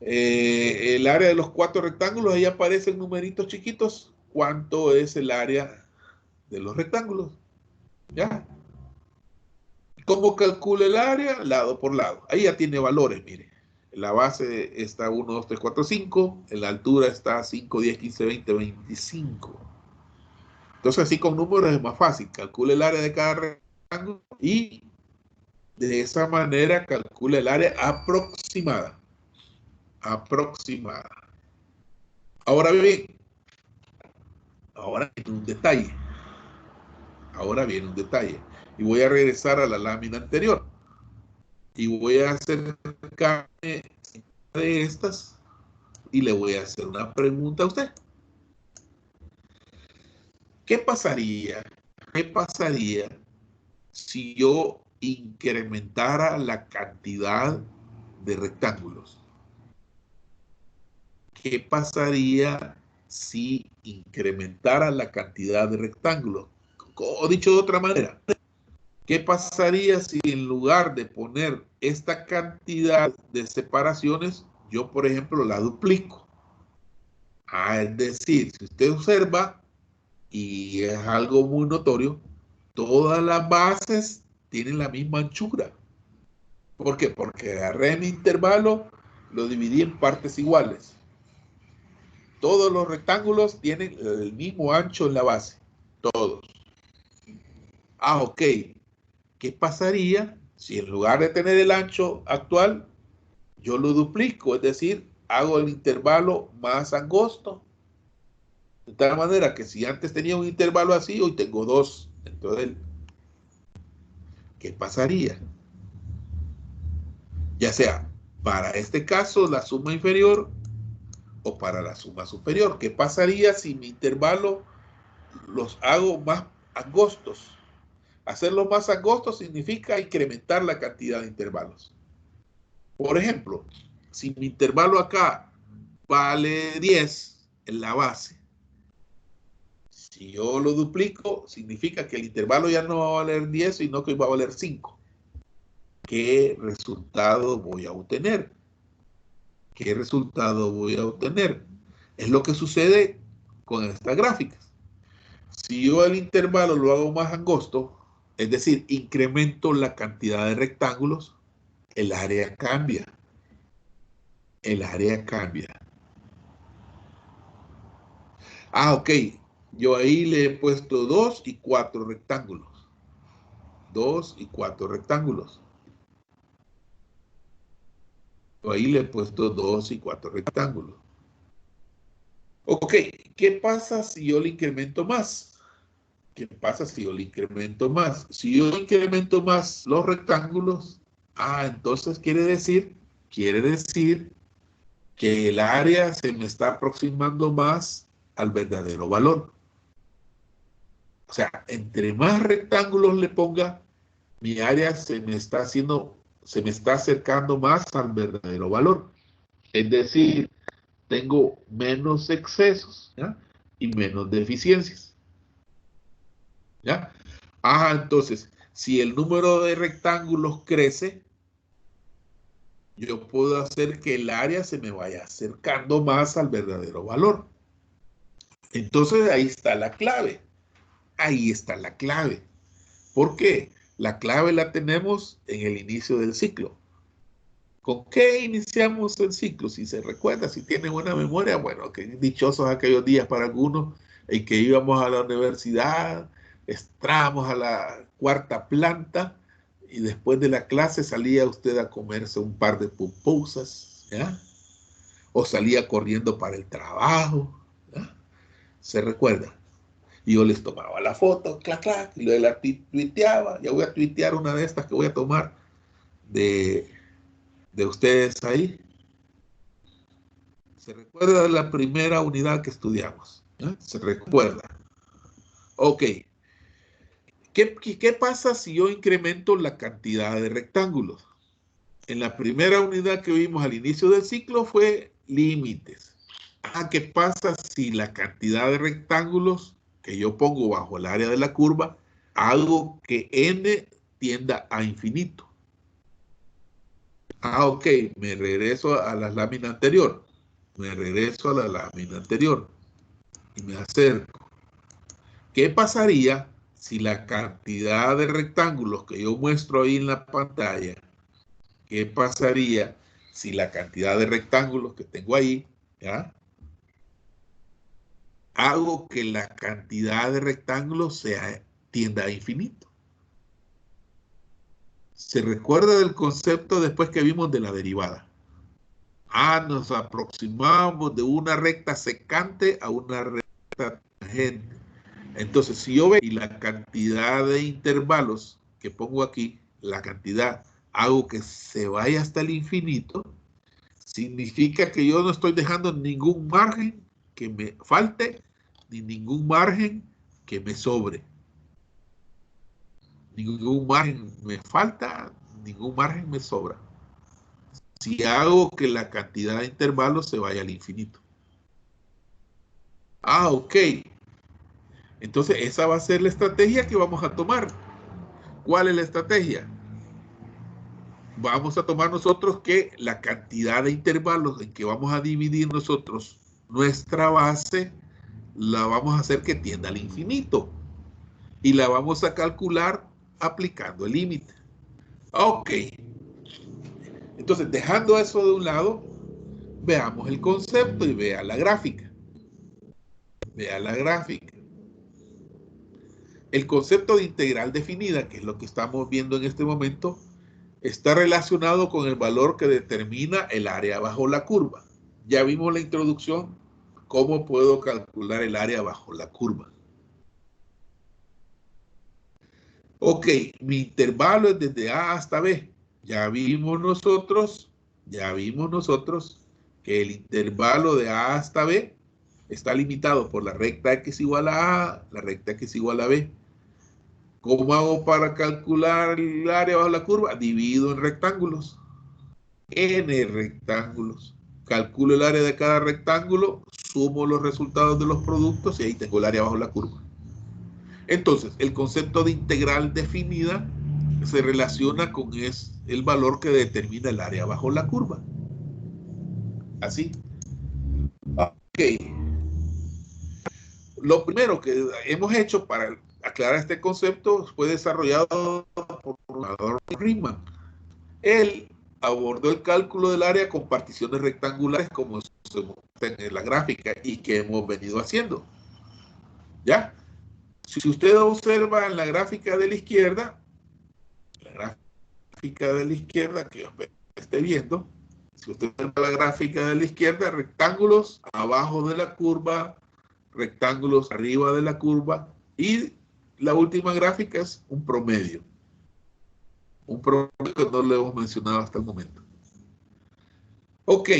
El área de los 4 rectángulos, ahí aparecen numeritos chiquitos. ¿Cuánto es el área de los rectángulos? ¿Ya? ¿Cómo calcula el área? Lado por lado. Ahí ya tiene valores, mire. La base está 1, 2, 3, 4, 5. En la altura está 5, 10, 15, 20, 25. Entonces, así con números es más fácil. Calcula el área de cada rectángulo y de esa manera calcula el área aproximada. Aproximada. Ahora bien, ahora viene un detalle. Ahora viene un detalle. Y voy a regresar a la lámina anterior. Y voy a acercarme de estas y le voy a hacer una pregunta a usted. ¿Qué pasaría? ¿Qué pasaría si yo incrementara la cantidad de rectángulos? ¿Qué pasaría si incrementara la cantidad de rectángulos? O dicho de otra manera, ¿qué pasaría si en lugar de poner esta cantidad de separaciones, yo, por ejemplo, la duplico? Es decir, si usted observa, y es algo muy notorio, todas las bases tienen la misma anchura. ¿Por qué? Porque agarré mi intervalo, lo dividí en partes iguales. Todos los rectángulos tienen el mismo ancho en la base. Todos. Ok. ¿Qué pasaría si en lugar de tener el ancho actual, yo lo duplico? Es decir, hago el intervalo más angosto. De tal manera que si antes tenía un intervalo así, hoy tengo 2 dentro de él. ¿Qué pasaría? Ya sea para este caso la suma inferior o para la suma superior. ¿Qué pasaría si mi intervalo los hago más angostos? Hacerlos más angostos significa incrementar la cantidad de intervalos. Por ejemplo, si mi intervalo acá vale 10 en la base, si yo lo duplico, significa que el intervalo ya no va a valer 10, sino que va a valer 5. ¿Qué resultado voy a obtener? ¿Qué resultado voy a obtener? Es lo que sucede con estas gráficas. Si yo el intervalo lo hago más angosto, es decir, incremento la cantidad de rectángulos, el área cambia. El área cambia. Ok. Yo ahí le he puesto 2 y 4 rectángulos. 2 y 4 rectángulos. Yo ahí le he puesto 2 y 4 rectángulos. Ok. ¿Qué pasa si yo le incremento más? ¿Qué pasa si yo le incremento más? Si yo incremento más los rectángulos, entonces quiere decir que el área se me está aproximando más al verdadero valor. O sea, entre más rectángulos le ponga, mi área se me está acercando más al verdadero valor. Es decir, tengo menos excesos, ¿ya? Y menos deficiencias. ¿Ya? Entonces, si el número de rectángulos crece, yo puedo hacer que el área se me vaya acercando más al verdadero valor. Entonces, ahí está la clave. Ahí está la clave. ¿Por qué? La clave la tenemos en el inicio del ciclo. ¿Con qué iniciamos el ciclo? Si se recuerda, si tienen buena memoria, bueno, que dichosos aquellos días para algunos en que íbamos a la universidad, entrábamos a la 4ª planta y después de la clase salía usted a comerse un par de pupusas, ¿ya? O salía corriendo para el trabajo, ¿ya? ¿Se recuerda? Y yo les tomaba la foto, clac, clac, y luego la tuiteaba. Ya voy a tuitear una de estas que voy a tomar de ustedes ahí. ¿Se recuerda de la primera unidad que estudiamos? ¿Se recuerda? Ok. ¿Qué pasa si yo incremento la cantidad de rectángulos? En la primera unidad que vimos al inicio del ciclo fue límites. ¿Qué pasa si la cantidad de rectángulos que yo pongo bajo el área de la curva hago que n tienda a infinito? Ah, ok, me regreso a la lámina anterior. Me regreso a la lámina anterior y me acerco. ¿Qué pasaría si la cantidad de rectángulos que yo muestro ahí en la pantalla, qué pasaría si la cantidad de rectángulos que tengo ahí, ¿ya? Hago que la cantidad de rectángulos tienda a infinito? Se recuerda del concepto después que vimos de la derivada. Ah, nos aproximamos de una recta secante a una recta tangente. Entonces, si yo veo y la cantidad de intervalos que pongo aquí, la cantidad, hago que se vaya hasta el infinito, significa que yo no estoy dejando ningún margen que me falte, ni ningún margen que me sobre. Ningún margen me falta, ningún margen me sobra. Si hago que la cantidad de intervalos se vaya al infinito. Ah, ok. Entonces esa va a ser la estrategia que vamos a tomar. ¿Cuál es la estrategia? Vamos a tomar nosotros que la cantidad de intervalos en que vamos a dividir nosotros nuestra base, la vamos a hacer que tienda al infinito. Y la vamos a calcular aplicando el límite. Ok. Entonces, dejando eso de un lado, veamos el concepto y vea la gráfica. Vea la gráfica. El concepto de integral definida, que es lo que estamos viendo en este momento, está relacionado con el valor que determina el área bajo la curva. Ya vimos la introducción, cómo puedo calcular el área bajo la curva. Ok, mi intervalo es desde A hasta B. Ya vimos nosotros que el intervalo de A hasta B está limitado por la recta X igual a A, la recta X igual a B. ¿Cómo hago para calcular el área bajo la curva? Divido en rectángulos. N rectángulos. Calculo el área de cada rectángulo, sumo los resultados de los productos y ahí tengo el área bajo la curva. Entonces, el concepto de integral definida se relaciona con el valor que determina el área bajo la curva. Así. Ok. Lo primero que hemos hecho para aclarar este concepto fue desarrollado por Riemann. Él abordó el cálculo del área con particiones rectangulares como se muestra en la gráfica y que hemos venido haciendo. ¿Ya? Si usted observa en la gráfica de la izquierda que esté viendo, si usted observa la gráfica de la izquierda, rectángulos abajo de la curva, rectángulos arriba de la curva, y la última gráfica es un promedio. Un promedio que no lo hemos mencionado hasta el momento. Ok.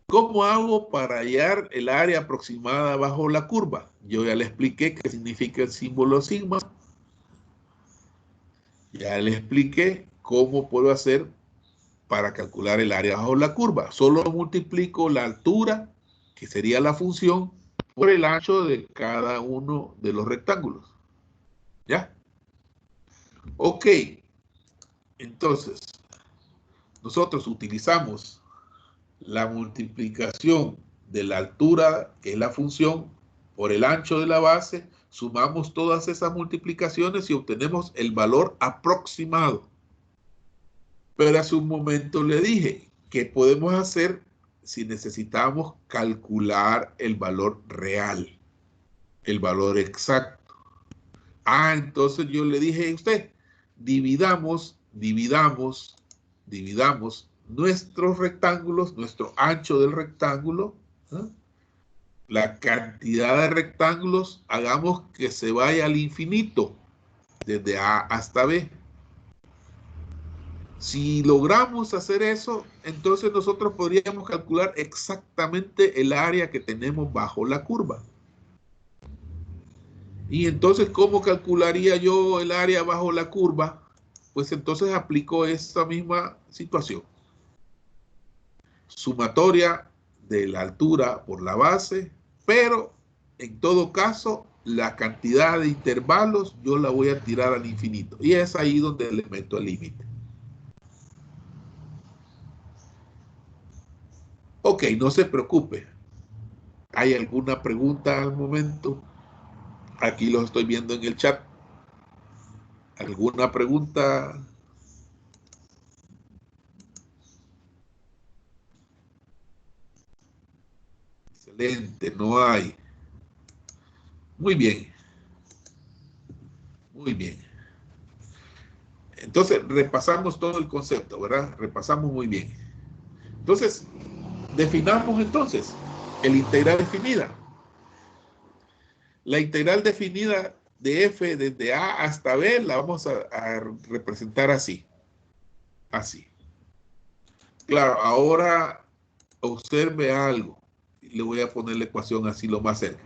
¿Cómo hago para hallar el área aproximada bajo la curva? Yo ya le expliqué qué significa el símbolo sigma. Ya le expliqué cómo puedo hacer para calcular el área bajo la curva. Solo multiplico la altura, que sería la función, por el ancho de cada uno de los rectángulos. ¿Ya? Ok. Entonces, nosotros utilizamos la multiplicación de la altura, que es la función, por el ancho de la base, sumamos todas esas multiplicaciones y obtenemos el valor aproximado. Pero hace un momento le dije, ¿qué podemos hacer si necesitamos calcular el valor real, el valor exacto? Ah, entonces yo le dije a usted, dividamos nuestros rectángulos, nuestro ancho del rectángulo, ¿eh? La cantidad de rectángulos, hagamos que se vaya al infinito, desde A hasta B. Si logramos hacer eso, entonces nosotros podríamos calcular exactamente el área que tenemos bajo la curva. Y entonces, ¿cómo calcularía yo el área bajo la curva? Pues entonces aplico esta misma situación. Sumatoria de la altura por la base, pero en todo caso, la cantidad de intervalos yo la voy a tirar al infinito. Y es ahí donde le meto el límite. Ok, no se preocupe. ¿Hay alguna pregunta al momento? Aquí los estoy viendo en el chat. ¿Alguna pregunta? Excelente, no hay. Muy bien. Muy bien. Entonces, repasamos todo el concepto, ¿verdad? Repasamos muy bien. Entonces, definamos entonces el integral definida. La integral definida de f desde a hasta b la vamos a representar así. Así. Claro, ahora observe algo. Le voy a poner la ecuación así lo más cerca.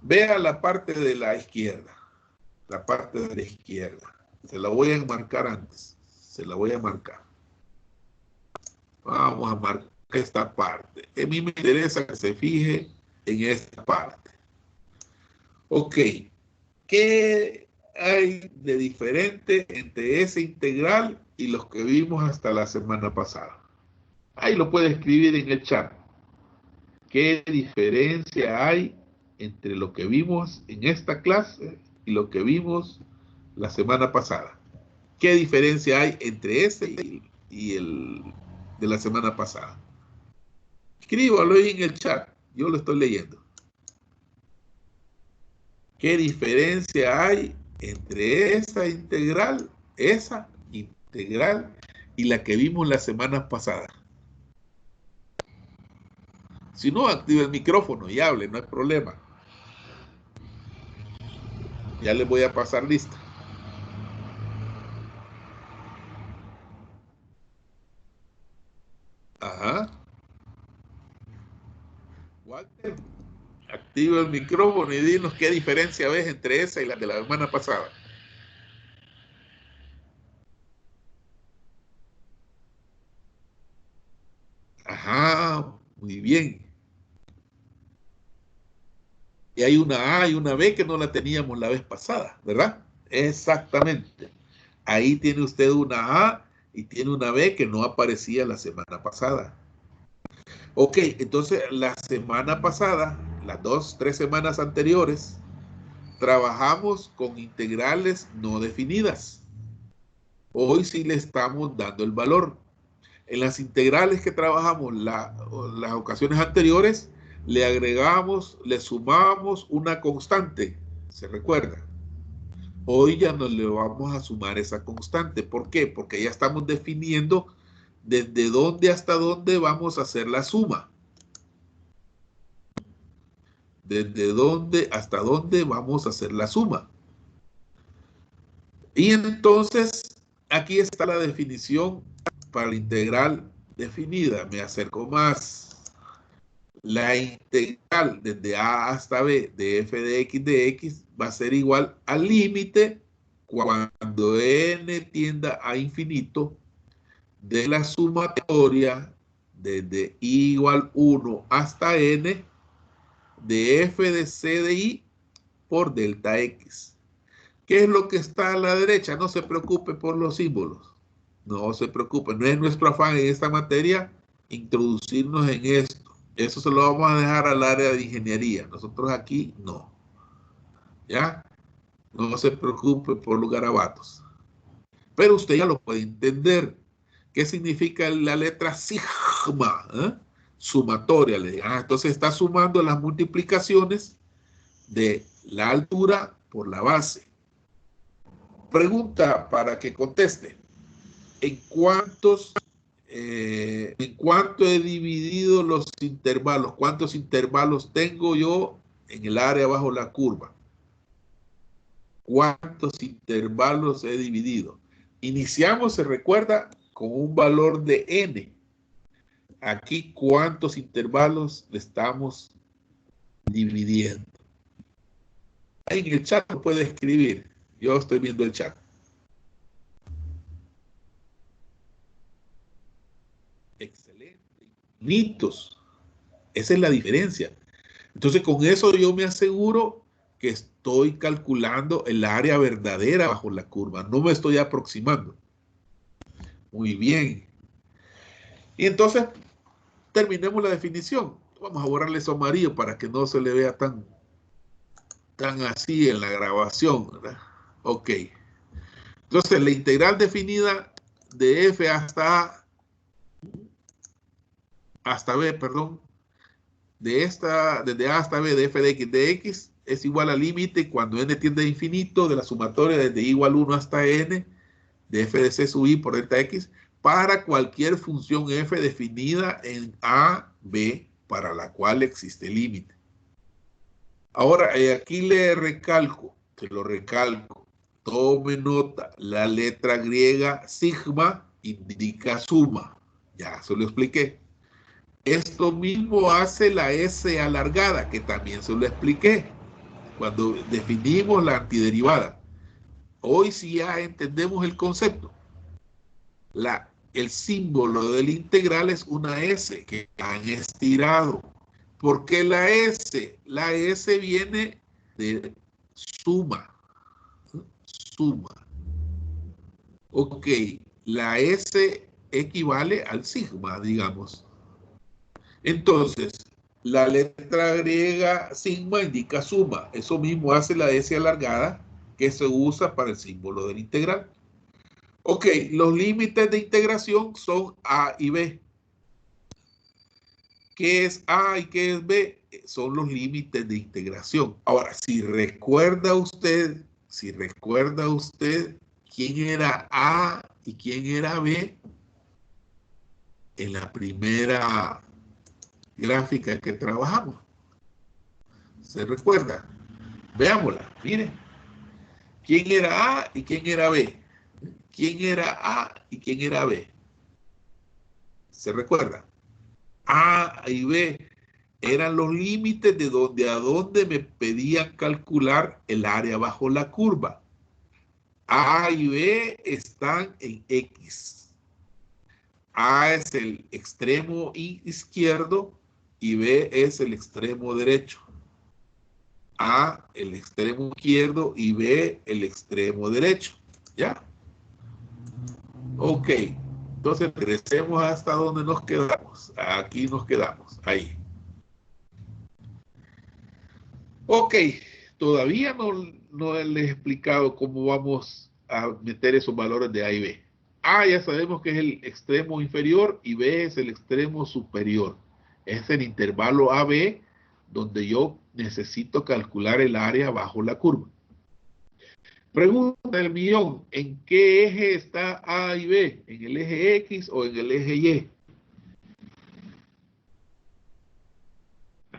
Vea la parte de la izquierda. La parte de la izquierda. Se la voy a enmarcar antes. Se la voy a marcar. Vamos a marcar esta parte. A mí me interesa que se fije en esta parte. Ok. ¿Qué hay de diferente entre ese integral y los que vimos hasta la semana pasada? Ahí lo puede escribir en el chat. ¿Qué diferencia hay entre lo que vimos en esta clase y lo que vimos la semana pasada? ¿Qué diferencia hay entre ese y el de la semana pasada? Escríbalo ahí en el chat. Yo lo estoy leyendo. ¿Qué diferencia hay entre esa integral y la que vimos la semana pasada? Si no, active el micrófono y hable, no hay problema. Ya les voy a pasar lista. Ajá. Walter, activa el micrófono y dinos qué diferencia ves entre esa y la de la semana pasada. Ajá, muy bien. Y hay una A y una B que no la teníamos la vez pasada, ¿verdad? Exactamente. Ahí tiene usted una A y tiene una B que no aparecía la semana pasada. Ok, entonces la semana pasada, las 2, 3 semanas anteriores, trabajamos con integrales no definidas. Hoy sí le estamos dando el valor. En las integrales que trabajamos las ocasiones anteriores, le agregamos, le sumamos una constante. ¿Se recuerda? Hoy ya no le vamos a sumar esa constante. ¿Por qué? Porque ya estamos definiendo desde dónde hasta dónde vamos a hacer la suma. Desde dónde hasta dónde vamos a hacer la suma. Y entonces, aquí está la definición para la integral definida. Me acerco más. La integral desde a hasta b de f de x va a ser igual al límite cuando n tienda a infinito de la sumatoria desde i igual 1 hasta n de f de c de i por delta x. ¿Qué es lo que está a la derecha? No se preocupe por los símbolos. No se preocupe. No es nuestro afán en esta materia introducirnos en esto. Eso se lo vamos a dejar al área de ingeniería. Nosotros aquí no. ¿Ya? No se preocupe por los garabatos. Pero usted ya lo puede entender. ¿Qué significa la letra sigma? Sumatoria. Entonces está sumando las multiplicaciones de la altura por la base. Pregunta para que conteste. ¿En cuánto he dividido los intervalos? ¿Cuántos intervalos tengo yo en el área bajo la curva? ¿Cuántos intervalos he dividido? Iniciamos, se recuerda, con un valor de n. Aquí, ¿cuántos intervalos le estamos dividiendo? Ahí en el chat lo puede escribir. Yo estoy viendo el chat. Excelente. Infinitos. Esa es la diferencia. Entonces, con eso yo me aseguro que estoy calculando el área verdadera bajo la curva. No me estoy aproximando. Muy bien. Y entonces, terminemos la definición. Vamos a borrarle eso amarillo para que no se le vea tan así en la grabación, ¿verdad? Ok. Entonces, la integral definida de f hasta b, perdón, desde a hasta b de f de x es igual al límite cuando n tiende a infinito de la sumatoria desde i igual 1 hasta n de f de c sub i por delta x para cualquier función f definida en a, b, para la cual existe límite. Ahora, aquí le recalco, se lo recalco. Tome nota, la letra griega sigma indica suma. Ya se lo expliqué. Esto mismo hace la S alargada, que también se lo expliqué cuando definimos la antiderivada. Hoy sí ya entendemos el concepto. El símbolo del integral es una S que han estirado. ¿Por qué la S? La S viene de suma. Suma. Ok, la S equivale al sigma, digamos. Entonces, la letra griega sigma indica suma. Eso mismo hace la S alargada que se usa para el símbolo del integral. Ok, los límites de integración son A y B. ¿Qué es A y qué es B? Son los límites de integración. Ahora, si recuerda usted quién era A y quién era B en la primera gráfica que trabajamos. ¿Se recuerda? Veámosla, miren. ¿Quién era A y quién era B? ¿Quién era A y quién era B? ¿Se recuerda? A y B eran los límites de donde a dónde me pedían calcular el área bajo la curva. A y B están en X. A es el extremo izquierdo y B es el extremo derecho. A el extremo izquierdo y B el extremo derecho. ¿Ya? Ok. Entonces regresemos hasta donde nos quedamos. Aquí nos quedamos. Ahí. Ok. Todavía no les he explicado cómo vamos a meter esos valores de A y B. A ya sabemos que es el extremo inferior y B es el extremo superior. Es el intervalo AB donde yo necesito calcular el área bajo la curva. Pregunta del millón, ¿en qué eje está A y B? ¿En el eje X o en el eje Y?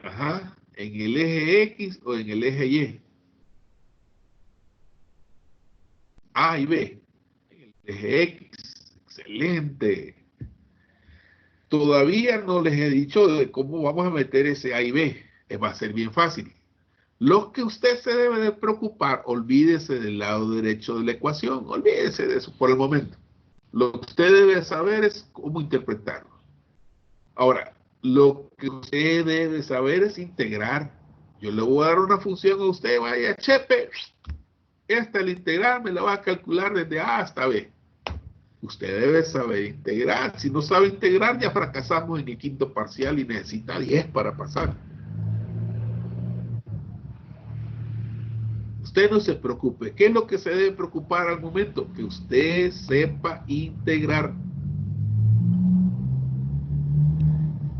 Ajá, ¿en el eje X o en el eje Y? A y B, en el eje X. Excelente. Todavía no les he dicho de cómo vamos a meter ese A y B. Va a ser bien fácil. Lo que usted se debe de preocupar, olvídese del lado derecho de la ecuación, olvídese de eso por el momento. Lo que usted debe saber es cómo interpretarlo. Ahora, lo que usted debe saber es integrar. Yo le voy a dar una función a usted, vaya, chepe, esta es la integral, me la va a calcular desde A hasta B. Usted debe saber integrar. Si no sabe integrar, ya fracasamos en el quinto parcial y necesita 10 para pasar. Usted no se preocupe. ¿Qué es lo que se debe preocupar al momento? Que usted sepa integrar.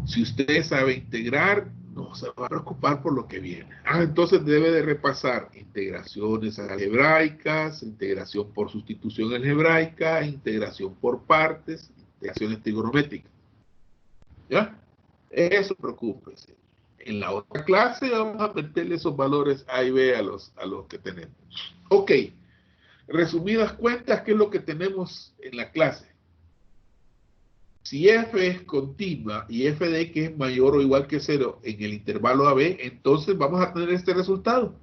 Si usted sabe integrar, no se va a preocupar por lo que viene. Entonces debe de repasar integraciones algebraicas, integración por sustitución algebraica, integración por partes, integraciones trigonométricas. ¿Ya? Eso preocúpese. En la otra clase vamos a meterle esos valores A y B a los que tenemos. Ok. Resumidas cuentas, ¿qué es lo que tenemos en la clase? Si f es continua y f de x es mayor o igual que 0 en el intervalo AB, entonces vamos a tener este resultado.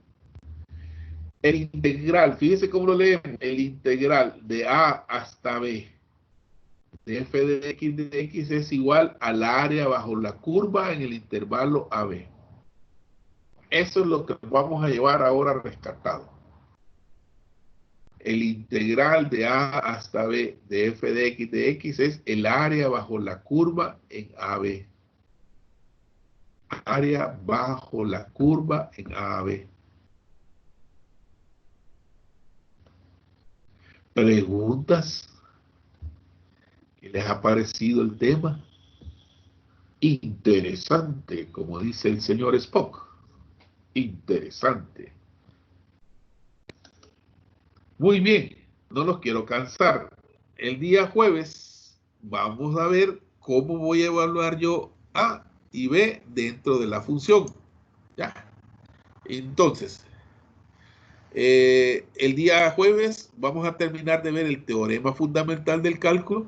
El integral, fíjese cómo lo leemos, el integral de A hasta B de f de x es igual al área bajo la curva en el intervalo AB. Eso es lo que vamos a llevar ahora rescatado. El integral de A hasta B de f de x es el área bajo la curva en AB. área bajo la curva en AB. ¿Preguntas? ¿Qué les ha parecido el tema? Interesante, como dice el señor Spock. Interesante. Muy bien, no los quiero cansar. El día jueves vamos a ver cómo voy a evaluar yo A y B dentro de la función. Ya. Entonces, el día jueves vamos a terminar de ver el teorema fundamental del cálculo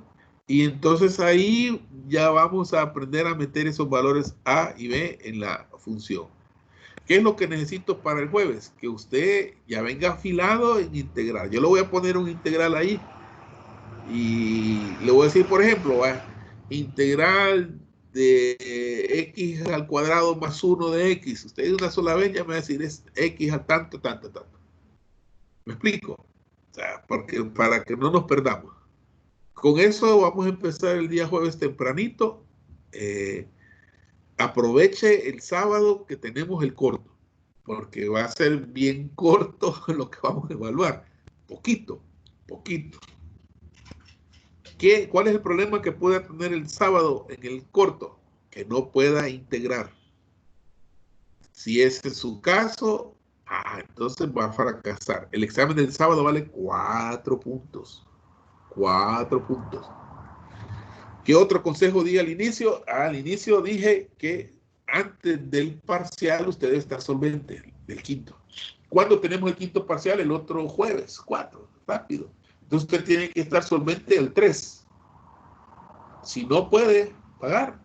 y entonces ahí ya vamos a aprender a meter esos valores A y B en la función. ¿Qué es lo que necesito para el jueves? Que usted ya venga afilado en integral. Yo le voy a poner un integral ahí y le voy a decir, por ejemplo, integral de x al cuadrado más 1 de x. Usted de una sola vez ya me va a decir es x a tanto, tanto, tanto. ¿Me explico? O sea, porque, para que no nos perdamos. Con eso vamos a empezar el día jueves tempranito. Aproveche el sábado que tenemos el corto, porque va a ser bien corto lo que vamos a evaluar. Poquito, poquito. ¿Cuál es el problema que pueda tener el sábado en el corto? Que no pueda integrar. Si ese es su caso, entonces va a fracasar. El examen del sábado vale 4 puntos. 4 puntos. ¿Qué otro consejo di al inicio? Al inicio dije que antes del parcial usted debe estar solvente, del quinto. ¿Cuándo tenemos el quinto parcial? El otro jueves, 4, rápido. Entonces usted tiene que estar solvente el 3. Si no puede pagar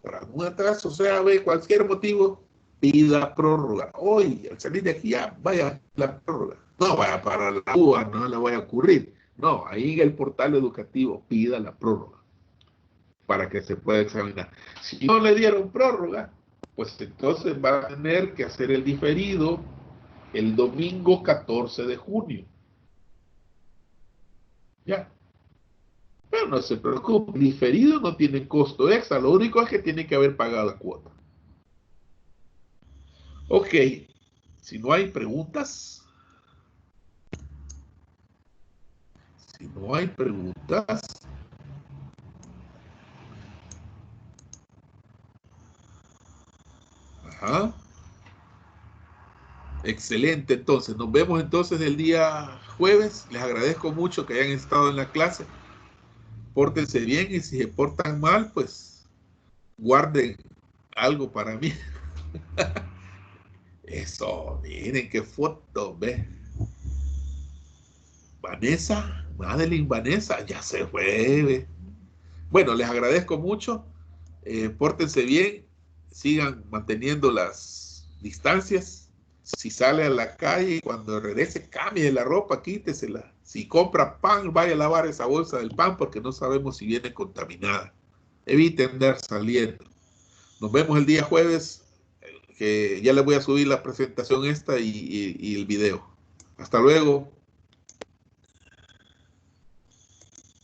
por algún atraso, o sea, ve cualquier motivo, pida prórroga. Hoy, al salir de aquí, ya vaya la prórroga. No vaya para la UA, no le vaya a ocurrir. No, ahí en el portal educativo pida la prórroga para que se pueda examinar. Si no le dieron prórroga, pues entonces va a tener que hacer el diferido el domingo 14 de junio. Ya. Pero no se preocupe, el diferido no tiene costo extra, lo único es que tiene que haber pagado la cuota. Ok, si no hay preguntas, ajá. Excelente, entonces, nos vemos entonces el día jueves. Les agradezco mucho que hayan estado en la clase. Pórtense bien y si se portan mal, pues guarden algo para mí. Eso, miren qué foto, ve. Vanessa, Madeline Vanessa, ya se fue, ve. Bueno, les agradezco mucho. Pórtense bien, sigan manteniendo las distancias. Si sale a la calle, cuando regrese, cambie la ropa, quítesela. Si compra pan, vaya a lavar esa bolsa del pan porque no sabemos si viene contaminada. Eviten andar saliendo. Nos vemos el día jueves, que ya les voy a subir la presentación esta y el video. Hasta luego.